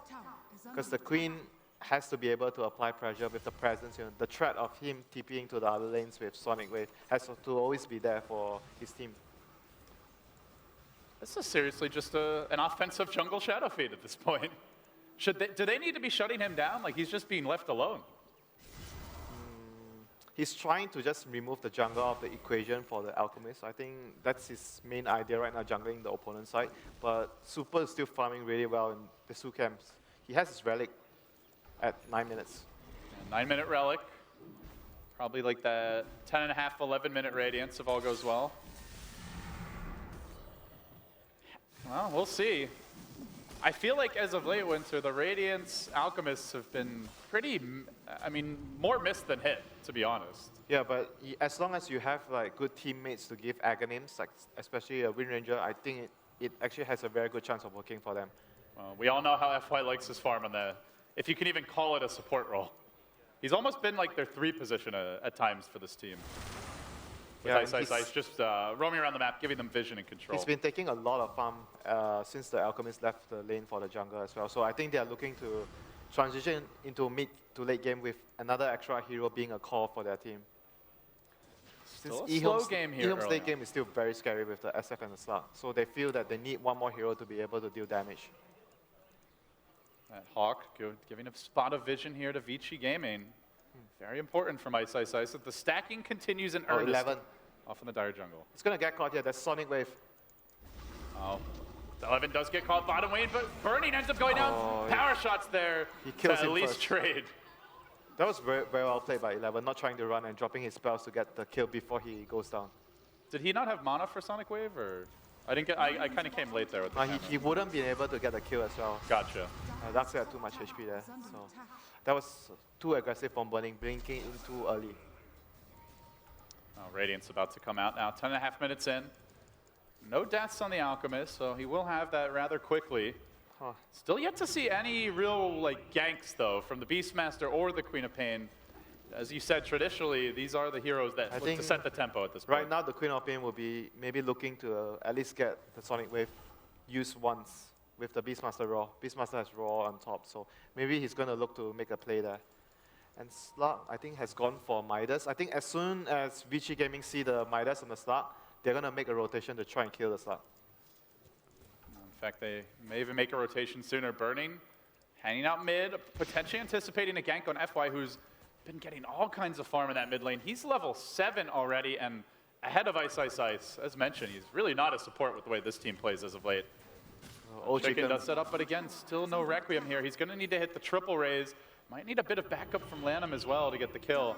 Speaker 6: because the Queen has to be able to apply pressure with the presence. The threat of him TPing to the other lanes with Sonic Wave has to always be there for his team.
Speaker 5: This is seriously just an offensive jungle Shadow Fiend at this point. Do they need to be shutting him down? Like, he's just being left alone.
Speaker 6: He's trying to just remove the jungle out of the equation for the Alchemist. I think that's his main idea right now, jungling the opponent's side. But Super is still farming really well in the two camps. He has his relic at 9 minutes.
Speaker 5: 9-minute relic. Probably like the 10.5, 11-minute radiance if all goes well. Well, we'll see. I feel like as of late, Winter, the Radiance Alchemists have been pretty, I mean, more missed than hit, to be honest.
Speaker 6: Yeah, but as long as you have like good teammates to give Aghanims, like especially a Wind Ranger, I think it actually has a very good chance of working for them.
Speaker 5: Well, we all know how FY likes his farm on the, if you can even call it a support role. He's almost been like their 3 position at times for this team. With Ice just roaming around the map, giving them vision and control.
Speaker 6: He's been taking a lot of farm since the Alchemist left the lane for the jungle as well. So I think they are looking to transition into mid to late game with another extra hero being a core for their team.
Speaker 5: Still a slow game here.
Speaker 6: EHOME's late game is still very scary with the SF and the Slug. So they feel that they need one more hero to be able to deal damage.
Speaker 5: That Hawk giving a spot of vision here to Vici Gaming. Very important from Ice. The stacking continues in earnest.
Speaker 6: 11.
Speaker 5: Off in the dire jungle.
Speaker 6: It's going to get caught here. That's Sonic Wave.
Speaker 5: Oh. The 11 does get caught bottom lane, but Burning ends up going down. Power shots there
Speaker 6: he kills
Speaker 5: to
Speaker 6: him
Speaker 5: at least
Speaker 6: first.
Speaker 5: Trade.
Speaker 6: That was very, very well played by 11, not trying to run and dropping his spells to get the kill before he goes down.
Speaker 5: Did he not have mana for Sonic Wave, or I didn't get? I kind of came late there with the camera.
Speaker 6: He wouldn't be able to get the kill as well.
Speaker 5: Gotcha.
Speaker 6: That's too much HP there. So that was too aggressive from Burning, blinking in too early.
Speaker 5: Oh, Radiant's about to come out now. 10.5 minutes in. No deaths on the Alchemist, so he will have that rather quickly.
Speaker 6: Huh.
Speaker 5: Still yet to see any real like ganks though from the Beastmaster or the Queen of Pain. As you said, traditionally these are the heroes that look to set the tempo at this point.
Speaker 6: Right now, the Queen of Pain will be maybe looking to at least get the Sonic Wave used once with the Beastmaster Raw. Beastmaster has Raw on top, so maybe he's going to look to make a play there. And Slug, I think, has gone for Midas. I think as soon as Vici Gaming see the Midas on the Slug, they're going to make a rotation to try and kill the Slug.
Speaker 5: In fact, they may even make a rotation sooner. Burning, hanging out mid, potentially anticipating a gank on FY, who's been getting all kinds of farm in that mid lane. He's level 7 already and ahead of Ice. As mentioned, he's really not a support with the way this team plays as of late.
Speaker 6: Old
Speaker 5: Chicken does set up, but again, still no Requiem here. He's going to need to hit the triple raise. Might need a bit of backup from Lanham as well to get the kill.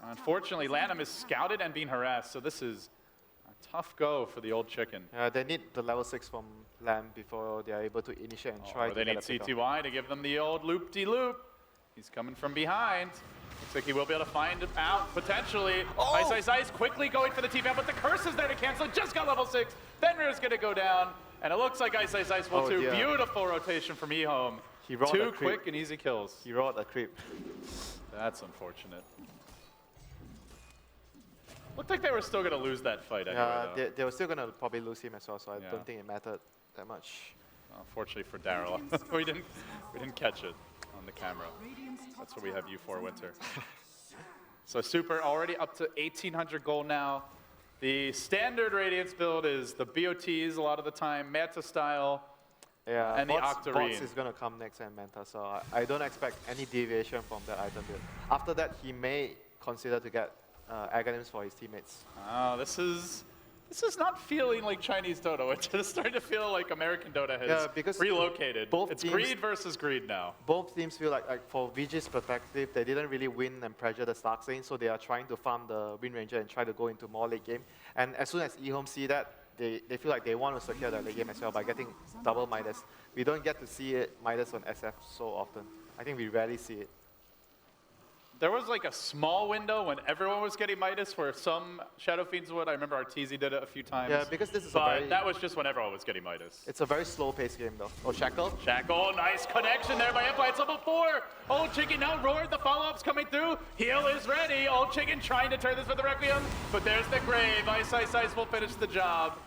Speaker 5: Unfortunately, Lanham is scouted and being harassed, so this is a tough go for the Old Chicken.
Speaker 6: They need the level 6 from Lamb before they are able to initiate and try to
Speaker 5: they need CTY to give them the old loop-de-loop. He's coming from behind. Looks like he will be able to find out, potentially. Ice quickly going for the T-Bam, but the curse is there to cancel. Just got level 6. Fenrir's going to go down. And it looks like Ice will too.
Speaker 6: Dear.
Speaker 5: Beautiful rotation from EHOME.
Speaker 6: He rolled
Speaker 5: Two quick and easy kills.
Speaker 6: He rolled a creep.
Speaker 5: That's unfortunate. Looked like they were still going to lose that fight anyway,
Speaker 6: Yeah, they were still going to probably lose him as well, so I don't think it mattered that much.
Speaker 5: Unfortunately for Daryl, we didn't catch it on the camera. That's what we have you for, Winter. So Super already up to 1,800 gold now. The standard Radiance build is the BOTs a lot of the time, Manta style, and the Octarine.
Speaker 6: Bots is going to come next and Manta, so I don't expect any deviation from that item build. After that, he may consider to get Aghanims for his teammates.
Speaker 5: This is not feeling like Chinese Dota. It's just starting to feel like American Dota has relocated. It's teams, greed versus greed now.
Speaker 6: Both teams feel like for VG's perspective, they didn't really win and pressure the Stark lane, so they are trying to farm the Wind Ranger and try to go into more late game. And as soon as EHOME see that, they feel like they want to secure the late game as well by getting double Midas. We don't get to see it Midas on SF so often. I think we rarely see it.
Speaker 5: There was like a small window when everyone was getting Midas where some Shadow Fiends would. I remember Arteezy did it a few times.
Speaker 6: Yeah, because this is
Speaker 5: but that was just when everyone was getting Midas.
Speaker 6: It's a very slow-paced game, though. Oh, Shackle?
Speaker 5: Shackle, nice connection there by Empire. It's level 4. Old Chicken now roared. The follow-up's coming through. Heal is ready. Old Chicken trying to turn this for the Requiem, but there's the grave. Ice will finish the job.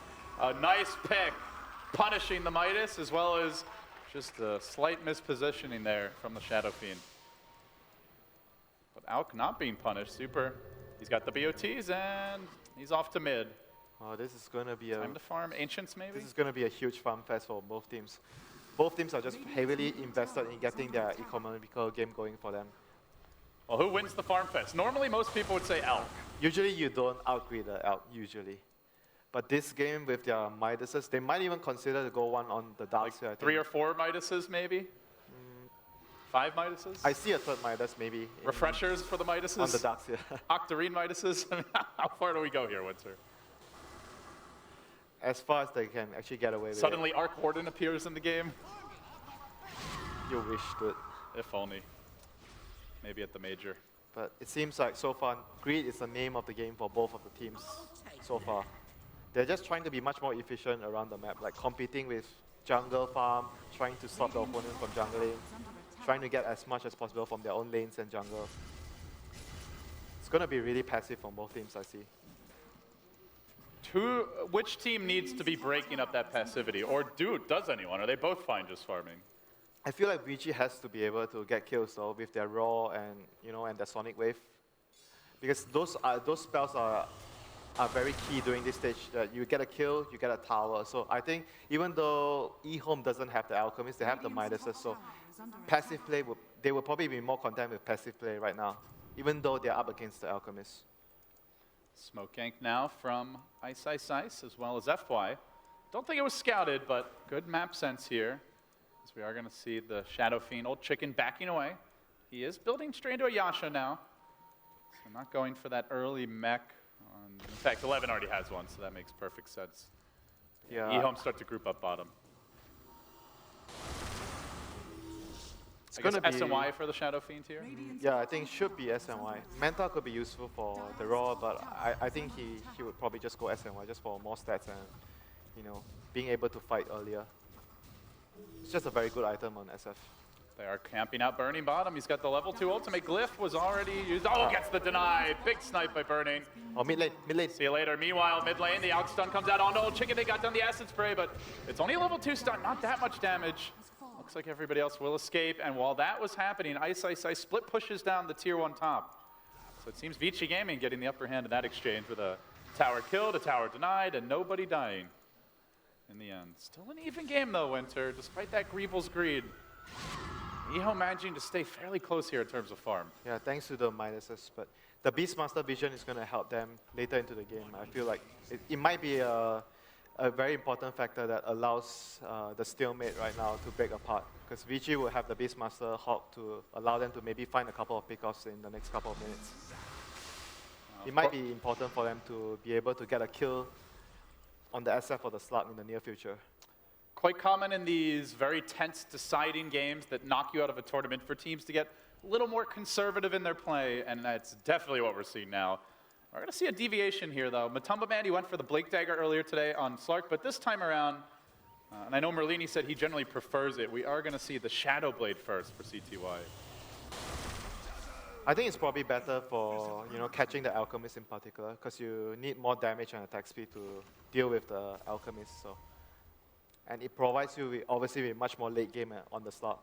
Speaker 5: A nice pick, punishing the Midas, as well as just a slight mispositioning there from the Shadow Fiend. But Alk not being punished. Super. He's got the BOTs and he's off to mid.
Speaker 6: Oh, this is going to be a
Speaker 5: Time to farm Ancients maybe?
Speaker 6: this is going to be a huge farm fest for both teams. Both teams are just heavily invested in getting their economical game going for them.
Speaker 5: Well, who wins the farm fest? Normally most people would say Alk.
Speaker 6: Usually you don't outgrid the Elk, usually. But this game with their Midases, they might even consider to go one on the dark side. I think.
Speaker 5: 3 or 4 Midases maybe? 5 Midases?
Speaker 6: I see a third Midas maybe.
Speaker 5: Refreshers for the Midases?
Speaker 6: On the dark side.
Speaker 5: Octarine Midases? I mean, how far do we go here, Winter?
Speaker 6: As far as they can actually get away with
Speaker 5: Suddenly Arc Warden appears in the game?
Speaker 6: it. You wish, dude.
Speaker 5: If only. Maybe at the major.
Speaker 6: But it seems like so far, greed is the name of the game for both of the teams so far. They're just trying to be much more efficient around the map, like competing with jungle farm, trying to stop the opponent from jungling, trying to get as much as possible from their own lanes and jungle. It's going to be really passive from both teams, I see.
Speaker 5: Which team needs to be breaking up that passivity? Or does anyone? Are they both fine just farming?
Speaker 6: I feel like Vici has to be able to get kills though with their Raw and and their Sonic Wave, because those spells are very key during this stage. That you get a kill, you get a tower. So I think even though EHOME doesn't have the Alchemist, they have the Midases. So passive play, they will probably be more content with passive play right now, even though they're up against the Alchemist.
Speaker 5: Smoke gank now from Ice Ice Ice as well as FY. Don't think it was scouted, but good map sense here. As we are going to see the Shadow Fiend, old chicken, backing away. He is building straight into a Yasha now. So not going for that early mech. In fact, 11 already has one, so that makes perfect sense.
Speaker 6: Yeah.
Speaker 5: EHOME start to group up bottom.
Speaker 6: It's
Speaker 5: I guess
Speaker 6: gonna be
Speaker 5: SNY for the Shadow Fiend here.
Speaker 6: Yeah, I think it should be SNY. Manta could be useful for the Raw, but I think he would probably just go SNY just for more stats and being able to fight earlier. It's just a very good item on SF.
Speaker 5: They are camping out Burning bottom. He's got the level 2 ultimate. Glyph was already used. Oh, gets the denied. Big snipe by Burning.
Speaker 6: Oh, mid lane, mid lane.
Speaker 5: See you later. Meanwhile, mid lane, the Alk stun comes out on old chicken. They got done the acid spray, but it's only a level 2 stun. Not that much damage. Looks like everybody else will escape. And while that was happening, Ice Ice Ice split pushes down the tier 1 top. So it seems Vici Gaming getting the upper hand in that exchange with a tower killed, a tower denied, and nobody dying in the end. Still an even game though, Winter, despite that Greevil's greed. EHOME managing to stay fairly close here in terms of farm.
Speaker 6: Yeah, thanks to the Midases, but the Beastmaster vision is going to help them later into the game. I feel like it might be a very important factor that allows the stalemate right now to break apart, because Vici will have the Beastmaster Hawk to allow them to maybe find a couple of pickoffs in the next couple of minutes. It might be important for them to be able to get a kill on the SF or the Slug in the near future.
Speaker 5: Quite common in these very tense deciding games that knock you out of a tournament for teams to get a little more conservative in their play, and that's definitely what we're seeing now. We're going to see a deviation here, though. Matumba Mandy went for the Blink Dagger earlier today on Slark, but this time around, and I know Merlini said he generally prefers it, we are going to see the Shadow Blade first for CTY.
Speaker 6: I think it's probably better for catching the Alchemist in particular, because you need more damage and attack speed to deal with the Alchemist. So, and it provides you obviously with much more late game on the start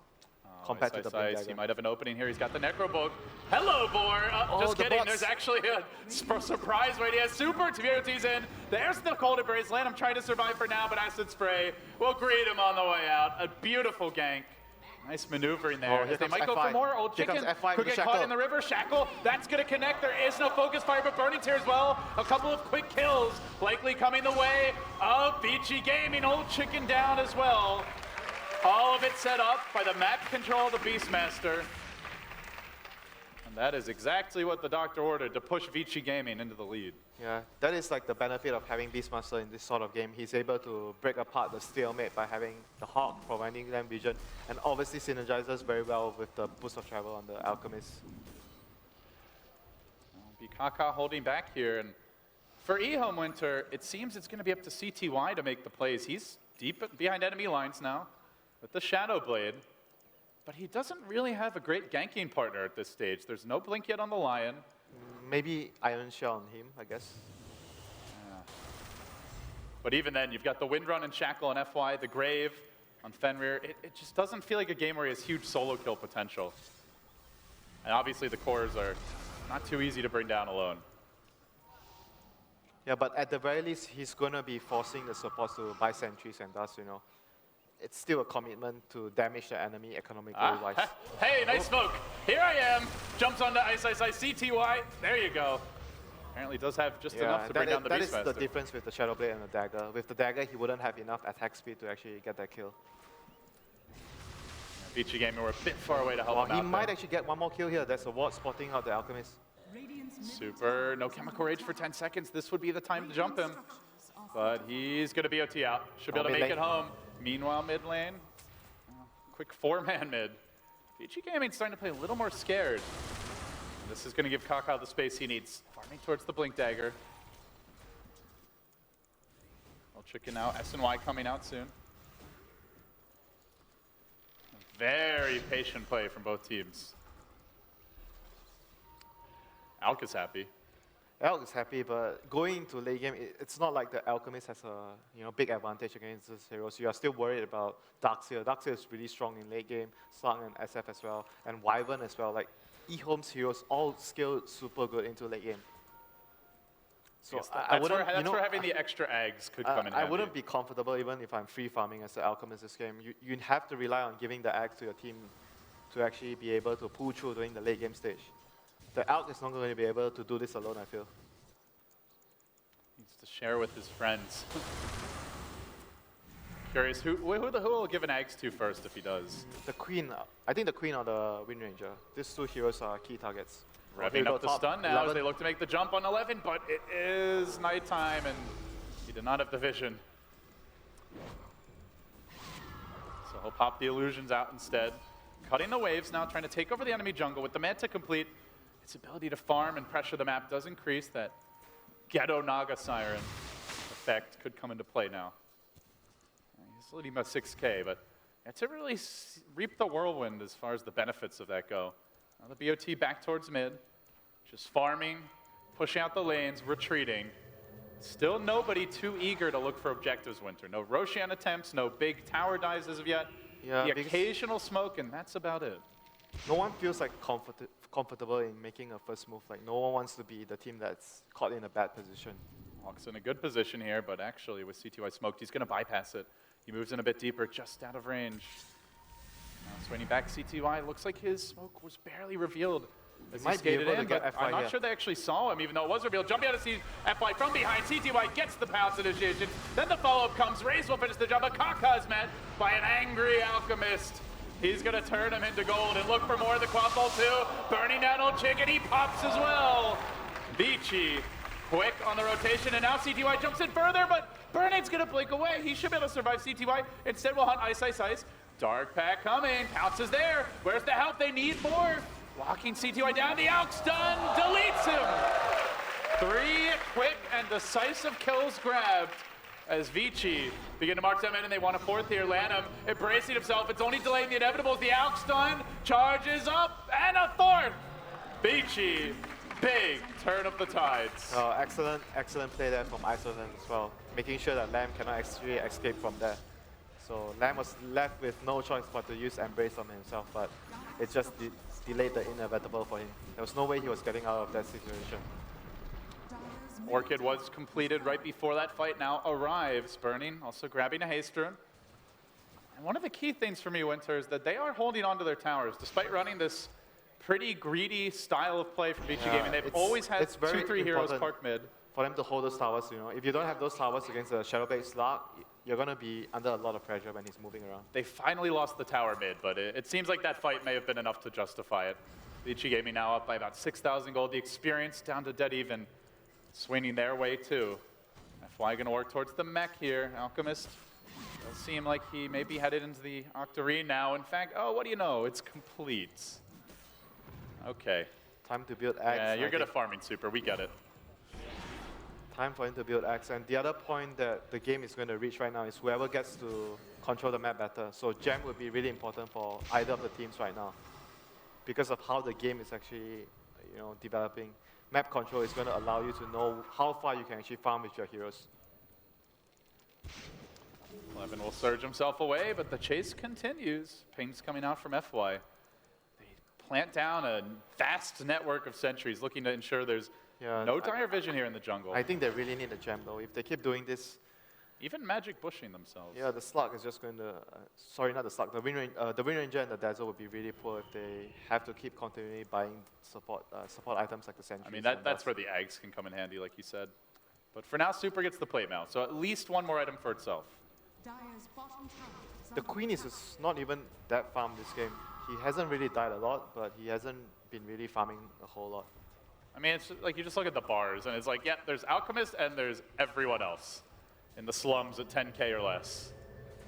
Speaker 6: compared to the Blink Dagger.
Speaker 5: He might have an opening here. He's got the Necrobook. Hello, Boar. Just
Speaker 6: the
Speaker 5: kidding.
Speaker 6: bots.
Speaker 5: There's actually a surprise right here. Super TVOT's in. There's the Cold Embrace Land. I'm trying to survive for now, but Acid Spray will greet him on the way out. A beautiful gank. Nice maneuvering there.
Speaker 6: Here
Speaker 5: They
Speaker 6: comes
Speaker 5: might go
Speaker 6: F5.
Speaker 5: for more. Old
Speaker 6: Here
Speaker 5: Chicken
Speaker 6: comes F5
Speaker 5: could
Speaker 6: with
Speaker 5: get
Speaker 6: the
Speaker 5: caught in the river. Shackle, that's going to connect. There is no focus fire, but Burning's here as well. A couple of quick kills likely coming the way of Vici Gaming. Old Chicken down as well. All of it set up by the map control of the Beastmaster. And that is exactly what the doctor ordered, to push Vici Gaming into the lead.
Speaker 6: Yeah, that is like the benefit of having Beastmaster in this sort of game. He's able to break apart the stalemate by having the Hawk providing them vision, and obviously synergizes very well with the boost of travel on the Alchemist.
Speaker 5: Bikaka holding back here, and for EHOME Winter, it seems it's going to be up to CTY to make the plays. He's deep behind enemy lines now with the Shadow Blade, but he doesn't really have a great ganking partner at this stage. There's no blink yet on the Lion.
Speaker 6: Maybe Iron Shell on him, I guess.
Speaker 5: Yeah. But even then, you've got the Windrun and Shackle on FY, the Grave on Fenrir. It just doesn't feel like a game where he has huge solo kill potential. And obviously the cores are not too easy to bring down alone.
Speaker 6: Yeah, but at the very least, he's going to be forcing the supports to buy sentries and thus, you know, it's still a commitment to damage the enemy economically wise.
Speaker 5: Hey, nice smoke. Here I am. Jumps onto Ice, CTY. There you go. Apparently does have just enough to bring down the
Speaker 6: That
Speaker 5: Beastmaster.
Speaker 6: is the difference with the Shadow Blade and the Dagger. With the Dagger, he wouldn't have enough attack speed to actually get that kill.
Speaker 5: Vici Gaming were a bit far away to help him out.
Speaker 6: He might
Speaker 5: there.
Speaker 6: actually get one more kill here. There's a ward spotting out the Alchemist.
Speaker 5: Super, no chemical rage for 10 seconds. This would be the time to jump him. But he's going to BOT out. Should be able to make it home. Meanwhile, mid lane, quick 4-man mid. Vici Gaming starting to play a little more scared. And this is going to give Kaka the space he needs. Farming towards the Blink Dagger. Well, chicken out. S and Y coming out soon. Very patient play from both teams. Alk is happy.
Speaker 6: Alk is happy, but going into late game, it's not like the Alchemist has a big advantage against this heroes. You are still worried about Darkseer. Darkseer is really strong in late game, Slug and SF as well, and Wyvern as well. Like EHOME's heroes all scaled super good into late game. So
Speaker 5: Yes,
Speaker 6: I
Speaker 5: that's
Speaker 6: wouldn't,
Speaker 5: where having the extra eggs could come in
Speaker 6: I
Speaker 5: handy.
Speaker 6: wouldn't be comfortable even if I'm free farming as the Alchemist this game. You have to rely on giving the eggs to your team to actually be able to pull through during the late game stage. The Alk is not going to be able to do this alone, I feel.
Speaker 5: Needs to share with his friends. Curious, who will give an eggs to first if he does?
Speaker 6: The Queen, I think the Queen or the Wind Ranger. These two heroes are key targets.
Speaker 5: Revving up the
Speaker 6: top
Speaker 5: stun now
Speaker 6: 11.
Speaker 5: as they look to make the jump on 11, but it is nighttime and he did not have the vision. So he'll pop the illusions out instead. Cutting the waves now, trying to take over the enemy jungle with the Manta complete. Its ability to farm and pressure the map does increase. That Ghetto Naga Siren effect could come into play now. He's leading about 6K, but to really reap the whirlwind as far as the benefits of that go. Now the BOT back towards mid, just farming, pushing out the lanes, retreating. Still nobody too eager to look for objectives, Winter. No Roshan attempts, no big tower dives as of yet.
Speaker 6: Yeah,
Speaker 5: the occasional smoke, and that's about it.
Speaker 6: No one feels like comfortable in making a first move. Like no one wants to be the team that's caught in a bad position.
Speaker 5: Hawk's in a good position here, but actually with CTY smoked, he's going to bypass it. He moves in a bit deeper, just out of range. Now swinging back CTY, looks like his smoke was barely revealed as he skated in, but I'm not sure they actually saw him, even though it was revealed. Jumping out of FY from behind, CTY gets the pounce initiation. Then the follow-up comes, Raze will finish the job, but Kaka is met by an angry Alchemist. He's going to turn him into gold and look for more of the quad ball too. Burning down old chicken, he pops as well. Vici, quick on the rotation, and now CTY jumps in further, but Burnade's going to blink away. He should be able to survive CTY. Instead, we'll hunt Ice. Dark Pack coming, Pounce is there. Where's the help? They need more. Locking CTY down, the Alk stun deletes him. 3 quick and decisive kills grabbed as Vici begin to march them in, and they want a 4th here. Lanham embracing himself. It's only delaying the inevitable. The Alk stun charges up, and a 4th. Vici, big turn of the tides.
Speaker 6: Excellent play there from Iceland as well, making sure that Lamb cannot actually escape from there. So Lamb was left with no choice but to use Embrace on himself, but it just delayed the inevitable for him. There was no way he was getting out of that situation.
Speaker 5: Orchid was completed right before that fight now arrives. Burning, also grabbing a haste rune. And one of the key things for me, Winter, is that they are holding on to their towers. Despite running this pretty greedy style of play from Vici Gaming, they've always had 2-3 heroes park mid.
Speaker 6: For them to hold those towers, if you don't have those towers against a Shadowblade Slug, you're going to be under a lot of pressure when he's moving around.
Speaker 5: They finally lost the tower mid, but it seems like that fight may have been enough to justify it. Vici Gaming now up by about 6,000 gold. The experience down to dead even. Swinging their way too. FY going to work towards the mech here. Alchemist does seem like he may be headed into the Octarine now. In fact, oh, what do you know? It's complete. Okay.
Speaker 6: Time to build X.
Speaker 5: Yeah, you're good at farming, Super. We get it.
Speaker 6: Time for him to build X. And the other point that the game is going to reach right now is whoever gets to control the map better. So Gem would be really important for either of the teams right now because of how the game is actually developing. Map control is going to allow you to know how far you can actually farm with your heroes.
Speaker 5: 11 will surge himself away, but the chase continues. Ping's coming out from FY. They plant down a vast network of sentries, looking to ensure there's no dire vision here in the jungle.
Speaker 6: I think they really need a gem though. If they keep doing this,
Speaker 5: Even Magic bushing themselves.
Speaker 6: yeah, the slug is just going to. Sorry, not the slug. The Wind Ranger and the Dazzle would be really poor if they have to keep continually buying support items like the sentries.
Speaker 5: I mean, that's where the Ags can come in handy, like you said. But for now, Super gets the plate mail, so at least one more item for itself.
Speaker 4: Dire's bottom tower is
Speaker 6: The Queen is not even that farmed this game. He hasn't really died a lot, but he hasn't been really farming a whole lot.
Speaker 5: I mean, it's like you just look at the bars, and it's like, yep, there's Alchemist and there's everyone else in the slums at 10K or less.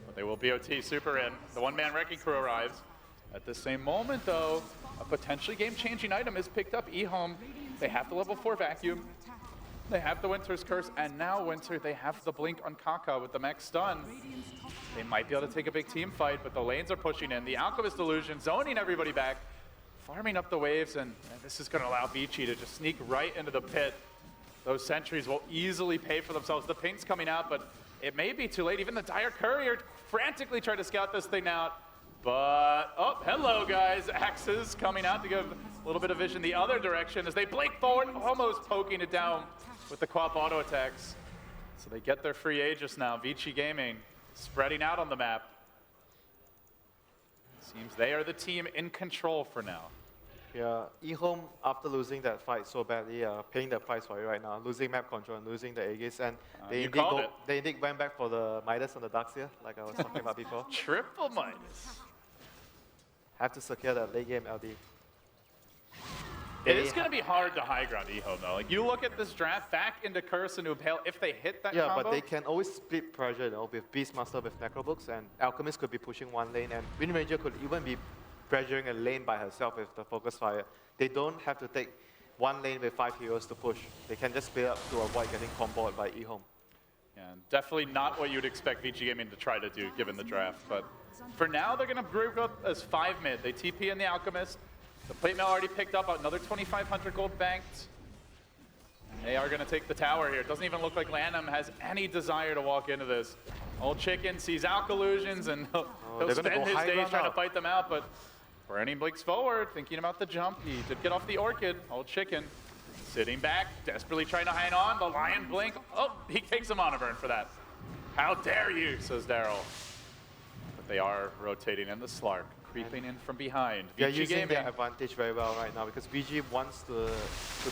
Speaker 5: But they will BOT Super in. The one-man wrecking crew arrives. At the same moment, though, a potentially game-changing item is picked up. EHOME, they have the level 4 vacuum. They have the Winter's Curse, and now Winter, they have the Blink on Kaka with the max stun. They might be able to take a big team fight, but the lanes are pushing in. The Alchemist Illusion zoning everybody back, farming up the waves, and this is going to allow Vici to just sneak right into the pit. Those sentries will easily pay for themselves. The ping's coming out, but it may be too late. Even the Dire Courier frantically tried to scout this thing out. But, oh, hello, guys. Axes coming out to give a little bit of vision the other direction as they blink forward, almost poking it down with the co-op auto attacks. So they get their free Aegis now. Vici Gaming spreading out on the map. Seems they are the team in control for now.
Speaker 6: Yeah, EHOME, after losing that fight so badly, paying the price for it right now, losing map control and losing the Aegis, and they indeed went back for the Midas on the Darkseer, like I was talking about before.
Speaker 5: Triple Midas.
Speaker 6: Have to secure that late game LD.
Speaker 5: It is going to be hard to high ground EHOME though. Like you look at this draft back into Curse and Impale, if they hit that
Speaker 6: Yeah,
Speaker 5: combo.
Speaker 6: but they can always split pressure with Beastmaster with Necrobooks, and Alchemist could be pushing one lane, and Wind Ranger could even be pressuring a lane by herself with the Focus Fire. They don't have to take one lane with 5 heroes to push. They can just split up to avoid getting comboed by EHOME.
Speaker 5: Yeah, definitely not what you'd expect Vici Gaming to try to do given the draft. But for now, they're going to group up as 5 mid. They TP in the Alchemist. The plate mail already picked up another 2,500 gold banked. And they are going to take the tower here. It doesn't even look like Lanham has any desire to walk into this. Old Chicken sees Alch Illusions and he'll spend his days trying to fight them out. But Burning blinks forward, thinking about the jump. He did get off the Orchid. Old Chicken sitting back, desperately trying to hang on. The Lion blink. Oh, he takes a mono burn for that. How dare you, says Daryl. But they are rotating in the Slark, creeping in from behind.
Speaker 6: They're
Speaker 5: Vici
Speaker 6: using
Speaker 5: Gaming.
Speaker 6: their advantage very well right now because VG wants to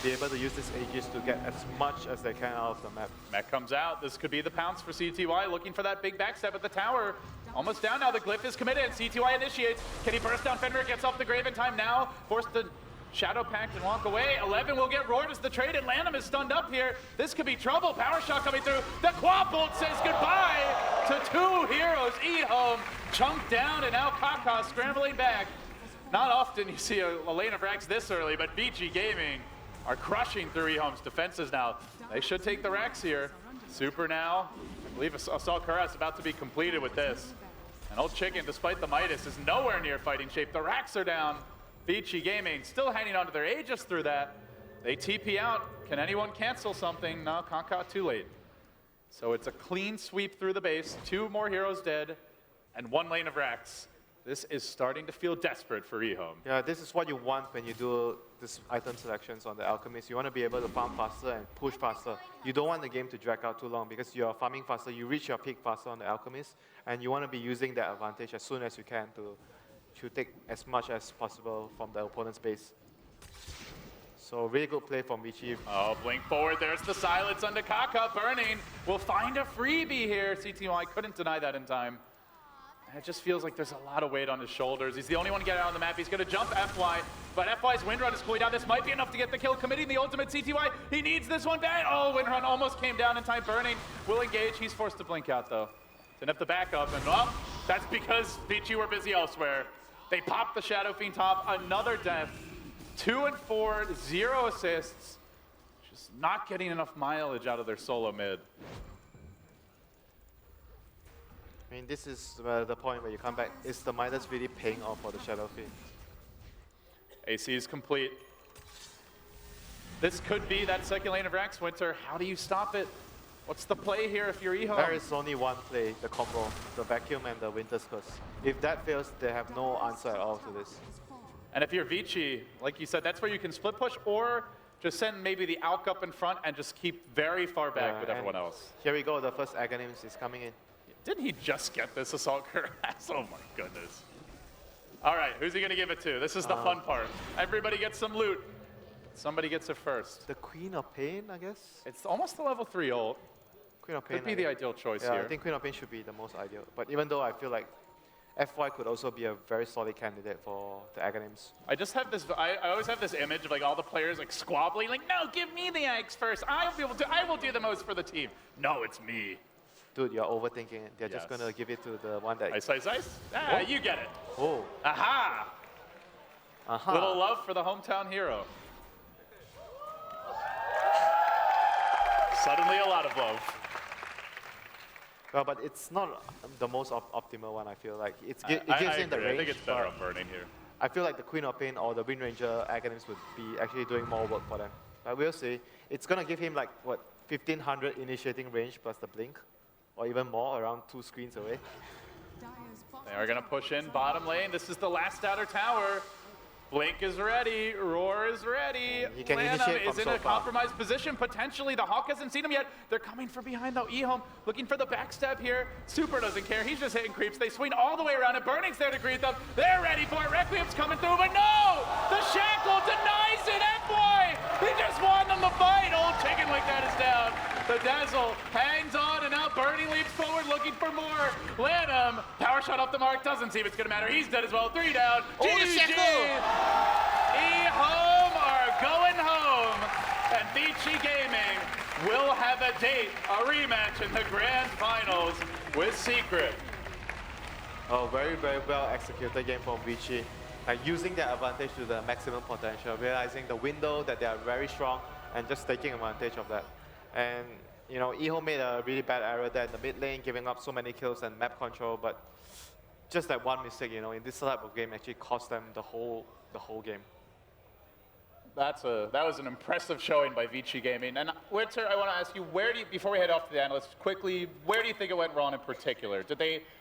Speaker 6: be able to use this Aegis to get as much as they can out of the map.
Speaker 5: Mech comes out. This could be the pounce for CTY, looking for that big backstep at the tower. Almost down now. The Glyph is committed. CTY initiates. Can he burst down Fenrir? Gets off the grave in time now. Forced to Shadow Pact and walk away. 11 will get roared as the trade, and Lanham is stunned up here. This could be trouble. Power shot coming through. The Quap Bolt says goodbye to 2 heroes. EHOME chunked down, and now Kaka scrambling back. Not often you see a lane of racks this early, but Vici Gaming are crushing through EHOME's defenses now. They should take the racks here. Super now. I believe Assault Cuirass about to be completed with this. And Old Chicken, despite the Midas, is nowhere near fighting shape. The racks are down. Vici Gaming still hanging on to their Aegis through that. They TP out. Can anyone cancel something? No, Kaka too late. So it's a clean sweep through the base. 2 more heroes dead and 1 lane of racks. This is starting to feel desperate for EHOME.
Speaker 6: Yeah, this is what you want when you do this item selections on the Alchemist. You want to be able to farm faster and push faster. You don't want the game to drag out too long because you're farming faster. You reach your peak faster on the Alchemist, and you want to be using that advantage as soon as you can to take as much as possible from the opponent's base. So really good play from Vici.
Speaker 5: Oh, blink forward. There's the silence under Kaka. Burning will find a freebie here. CTY couldn't deny that in time. And it just feels like there's a lot of weight on his shoulders. He's the only one to get out on the map. He's going to jump FY, but FY's Windrun is cooling down. This might be enough to get the kill. Committing the ultimate CTY. He needs this one back. Oh, Windrun almost came down in time. Burning will engage. He's forced to blink out, though. Didn't have to back up, and oh, that's because Vici were busy elsewhere. They popped the Shadow Fiend top. Another death. 2 and 4, 0 assists. Just not getting enough mileage out of their solo mid.
Speaker 6: I mean, this is the point where you come back. Is the Midas really paying off for the Shadow Fiend?
Speaker 5: AC is complete. This could be that second lane of Rax Winter. How do you stop it? What's the play here if you're EHOME?
Speaker 6: There is only one play, the combo, the Vacuum and the Winter's Curse. If that fails, they have no answer at all to this.
Speaker 5: And if you're Vici, like you said, that's where you can split push or just send maybe the Alk up in front and just keep very far back with everyone else.
Speaker 6: Here we go, the first Aghanims is coming in.
Speaker 5: Didn't he just get this Assault Cuirass? Oh my goodness. All right, who's he gonna give it to? This is the fun part. Everybody gets some loot. Somebody gets it first.
Speaker 6: The Queen of Pain, I guess?
Speaker 5: It's almost the level 3 ult.
Speaker 6: Queen of Pain.
Speaker 5: Could be the ideal choice
Speaker 6: yeah,
Speaker 5: here.
Speaker 6: I think Queen of Pain should be the most ideal. But even though I feel like FY could also be a very solid candidate for the Aghanims.
Speaker 5: I just have this, I always have this image of like all the players like squabbling, like, no, give me the Aghs first. I will do the most for the team. No, it's me.
Speaker 6: Dude, you're overthinking it. They're just
Speaker 5: Yes.
Speaker 6: gonna give it to the one that...
Speaker 5: Ice, ice, ice. Ah, you get it.
Speaker 6: Oh.
Speaker 5: Aha!
Speaker 6: Aha.
Speaker 5: Little love for the hometown hero. Suddenly a lot of love.
Speaker 6: Well, but it's not the most optimal one, I feel like. It
Speaker 5: I
Speaker 6: gives him the
Speaker 5: agree.
Speaker 6: range.
Speaker 5: I think it's better
Speaker 6: but
Speaker 5: on burning here.
Speaker 6: I feel like the Queen of Pain or the Wind Ranger Aghanims would be actually doing more work for them. But we'll see. It's gonna give him like, what, 1500 initiating range plus the blink? Or even more, around 2 screens away.
Speaker 4: Dire's bottom
Speaker 5: They are going to
Speaker 4: tower
Speaker 5: push in
Speaker 4: is under
Speaker 5: bottom lane. This is the last outer tower. Blink is ready. Roar is ready.
Speaker 6: He can
Speaker 5: Lanham
Speaker 6: initiate
Speaker 5: is
Speaker 6: from
Speaker 5: in
Speaker 6: so
Speaker 5: a
Speaker 6: far.
Speaker 5: compromised position, potentially. The Hawk hasn't seen him yet. They're coming from behind, though. EHOME looking for the backstab here. Super doesn't care. He's just hitting creeps. They swing all the way around, and Burning's there to greet them. They're ready for it. Requiem's coming through, but no! The Shackle denies it. FY! He just won them the fight. Old Chicken Wing that is down. The Dazzle hangs on, and now Burning leaps forward looking for more. Lanham, power shot off the mark. Doesn't seem it's going to matter. He's dead as well. 3 down.
Speaker 1: Oh, the
Speaker 5: GG!
Speaker 1: Shackle!
Speaker 5: EHOME are going home, and Vici Gaming will have a date, a rematch in the grand finals with Secret.
Speaker 6: Oh, very, very well executed game from Vici. Like using their advantage to the maximum potential, realizing the window that they are very strong and just taking advantage of that. And, you know, EHOME made a really bad error there in the mid lane, giving up so many kills and map control, but just that one mistake, you know, in this type of game actually cost them the whole game.
Speaker 5: That was an impressive showing by Vici Gaming. And Winter, I want to ask you, before we head off to the analysts, quickly, where do you think it went wrong in particular?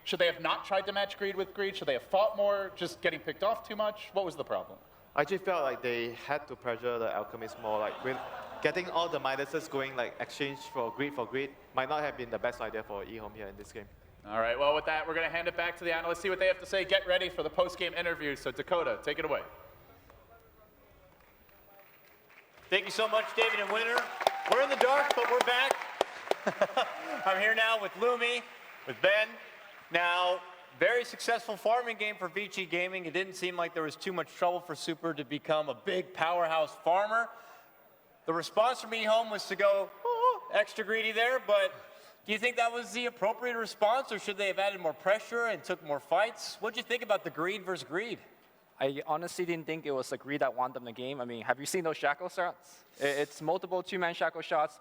Speaker 5: Should they have not tried to match Greed with Greed? Should they have fought more, just getting picked off too much? What was the problem?
Speaker 6: I actually felt like they had to pressure the Alchemist more, like with getting all the Midases going like exchange for greed might not have been the best idea for EHOME here in this game.
Speaker 5: All right, well, with that, we're going to hand it back to the analysts, see what they have to say. Get ready for the post-game interview. So, Dakota, take it away.
Speaker 1: Thank you so much, David and Winter. We're in the dark, but we're back. I'm here now with Lumi, with Ben. Now, very successful farming game for Vici Gaming. It didn't seem like there was too much trouble for Super to become a big powerhouse farmer. The response from EHOME was to go extra greedy there, but do you think that was the appropriate response, or should they have added more pressure and took more fights? What do you think about the greed versus greed?
Speaker 7: I honestly didn't think it was the greed that won them the game. I mean, have you seen those shackle shots? It's multiple two-man shackle shots.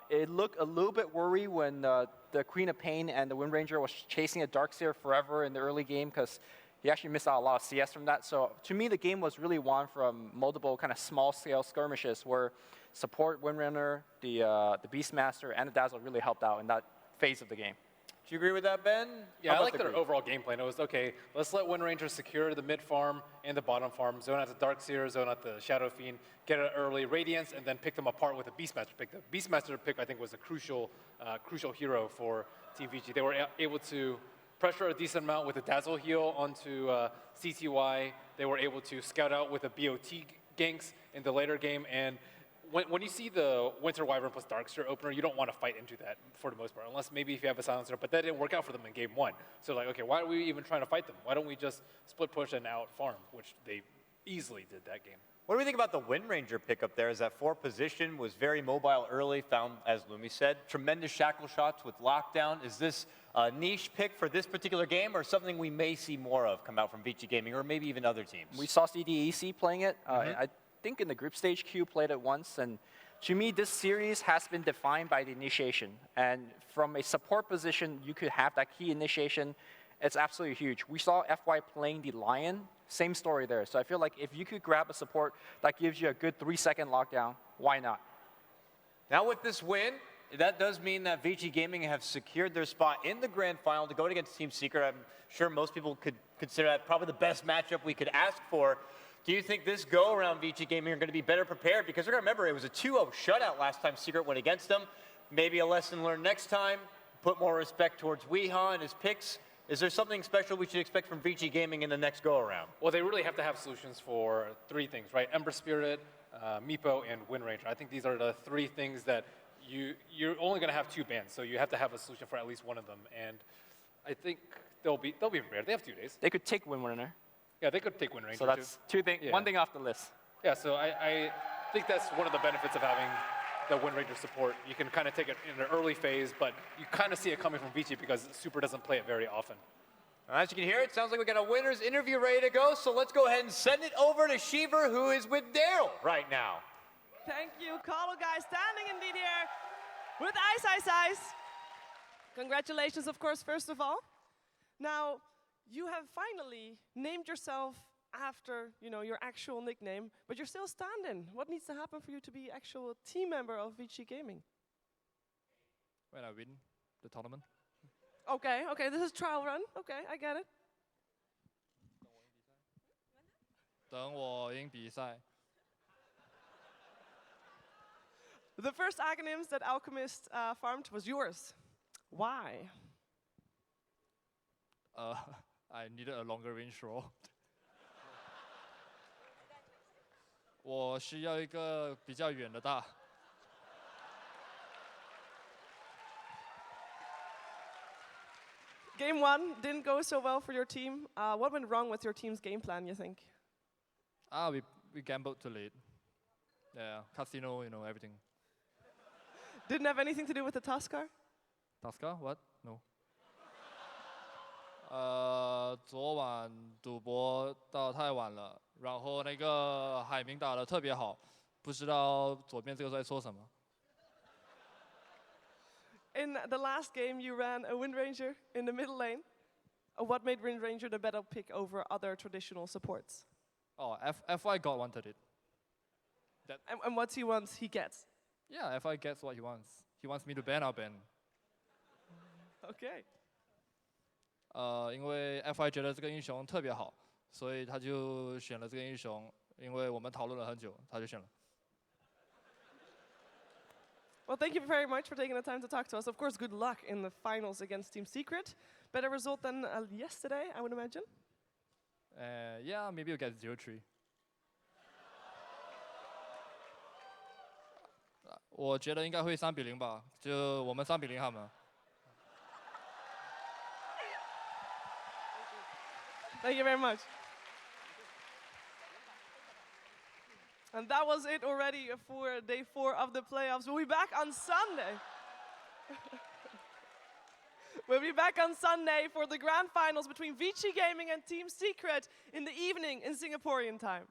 Speaker 7: It looked a little bit worry when the Queen of Pain and the Wind Ranger was chasing a Darkseer forever in the early game because he actually missed out a lot of CS from that. So to me, the game was really won from multiple kind of small-scale skirmishes where support, Windrunner, the Beastmaster, and the Dazzle really helped out in that phase of the game.
Speaker 1: Do you agree with that, Ben?
Speaker 3: Yeah,
Speaker 1: How
Speaker 3: I
Speaker 1: about
Speaker 3: like
Speaker 1: the
Speaker 3: their
Speaker 1: greed?
Speaker 3: overall game plan. It was, okay, let's let Wind Ranger secure the mid farm and the bottom farm, zone out the Darkseer, zone out the Shadow Fiend, get an early Radiance, and then pick them apart with a Beastmaster pick. The Beastmaster pick, I think, was a crucial hero for Team Vici. They were able to pressure a decent amount with a Dazzle heal onto CTY. They were able to scout out with a BOT ganks in the later game, and when you see the Winter Wyvern plus Darkseer opener, you don't want to fight into that for the most part, unless maybe if you have a Silencer, but that didn't work out for them in game 1. So like, okay, why are we even trying to fight them? Why don't we just split push and out farm, which they easily did that game.
Speaker 1: What do we think about the Wind Ranger pickup there? Is that 4 position, was very mobile early, found, as Lumi said, tremendous shackle shots with lockdown. Is this a niche pick for this particular game, or something we may see more of come out from Vici Gaming, or maybe even other teams?
Speaker 7: We saw CDEC playing it. I think in the group stage, Q played it once. And to me, this series has been defined by the initiation. And from a support position, you could have that key initiation. It's absolutely huge. We saw FY playing the Lion. Same story there. So I feel like if you could grab a support that gives you a good 3-second lockdown, why not?
Speaker 1: Now with this win, that does mean that Vici Gaming have secured their spot in the grand final to go against Team Secret. I'm sure most people could consider that probably the best matchup we could ask for. Do you think this go-around Vici Gaming are going to be better prepared? Because we're going to remember it was a 2-0 shutout last time Secret went against them. Maybe a lesson learned next time. Put more respect towards Weehaw and his picks. Is there something special we should expect from Vici Gaming in the next go-around?
Speaker 3: Well, they really have to have solutions for 3 things, right? Ember Spirit, Meepo, and Wind Ranger. I think these are the 3 things that you're only going to have 2 bans, so you have to have a solution for at least one of them. And I think they'll be prepared. They have 2 days.
Speaker 7: They could take Windrunner.
Speaker 3: Yeah, they could take Wind Ranger
Speaker 7: So that's
Speaker 3: too.
Speaker 7: yeah. 1 thing off the list.
Speaker 3: Yeah, so I think that's one of the benefits of having the Wind Ranger support. You can kind of take it in an early phase, but you kind of see it coming from Vici because Super doesn't play it very often.
Speaker 1: As you can hear, it sounds like we got a winner's interview ready to go, so let's go ahead and send it over to Shiver, who is with Daryl right now.
Speaker 2: Thank you, Carlo, guys. Standing indeed here with Ice. Congratulations, of course, first of all. Now, you have finally named yourself after, your actual nickname, but you're still standing. What needs to happen for you to be actual team member of Vici Gaming?
Speaker 8: When I win the tournament.
Speaker 2: Okay, this is trial run. Okay, I get it.
Speaker 8: 等我赢比赛。
Speaker 2: The first acronyms that Alchemist farmed was yours. Why?
Speaker 8: I needed a longer range throw. 我需要一个比较远的大。
Speaker 2: Game 1 didn't go so well for your team. What went wrong with your team's game plan, you think?
Speaker 8: We gambled too late. Yeah, casino, everything.
Speaker 2: Didn't have anything to do with the Tuskar?
Speaker 8: Tuskar? What? No. 昨晚赌博到太晚了，然后那个海明打得特别好，不知道左边这个在说什么。
Speaker 2: In the last game, you ran a Wind Ranger in the middle lane. What made Wind Ranger the better pick over other traditional supports?
Speaker 8: Oh, FY God wanted it.
Speaker 2: And what he wants, he gets.
Speaker 8: Yeah, FY gets what he wants. He wants me to ban, I'll ban.
Speaker 2: Okay.
Speaker 8: 因为 FY 觉得这个英雄特别好，所以他就选了这个英雄。因为我们讨论了很久，他就选了。
Speaker 2: Well, thank you very much for taking the time to talk to us. Of course, good luck in the finals against Team Secret. Better result than yesterday, I would imagine.
Speaker 8: Yeah, maybe you'll get 0-3. 我觉得应该会3-0吧，就我们3-0他们。
Speaker 2: Thank you very much. And that was it already for day 4 of the playoffs. We'll be back on Sunday. We'll be back on Sunday for the grand finals between Vici Gaming and Team Secret in the evening in Singaporean time.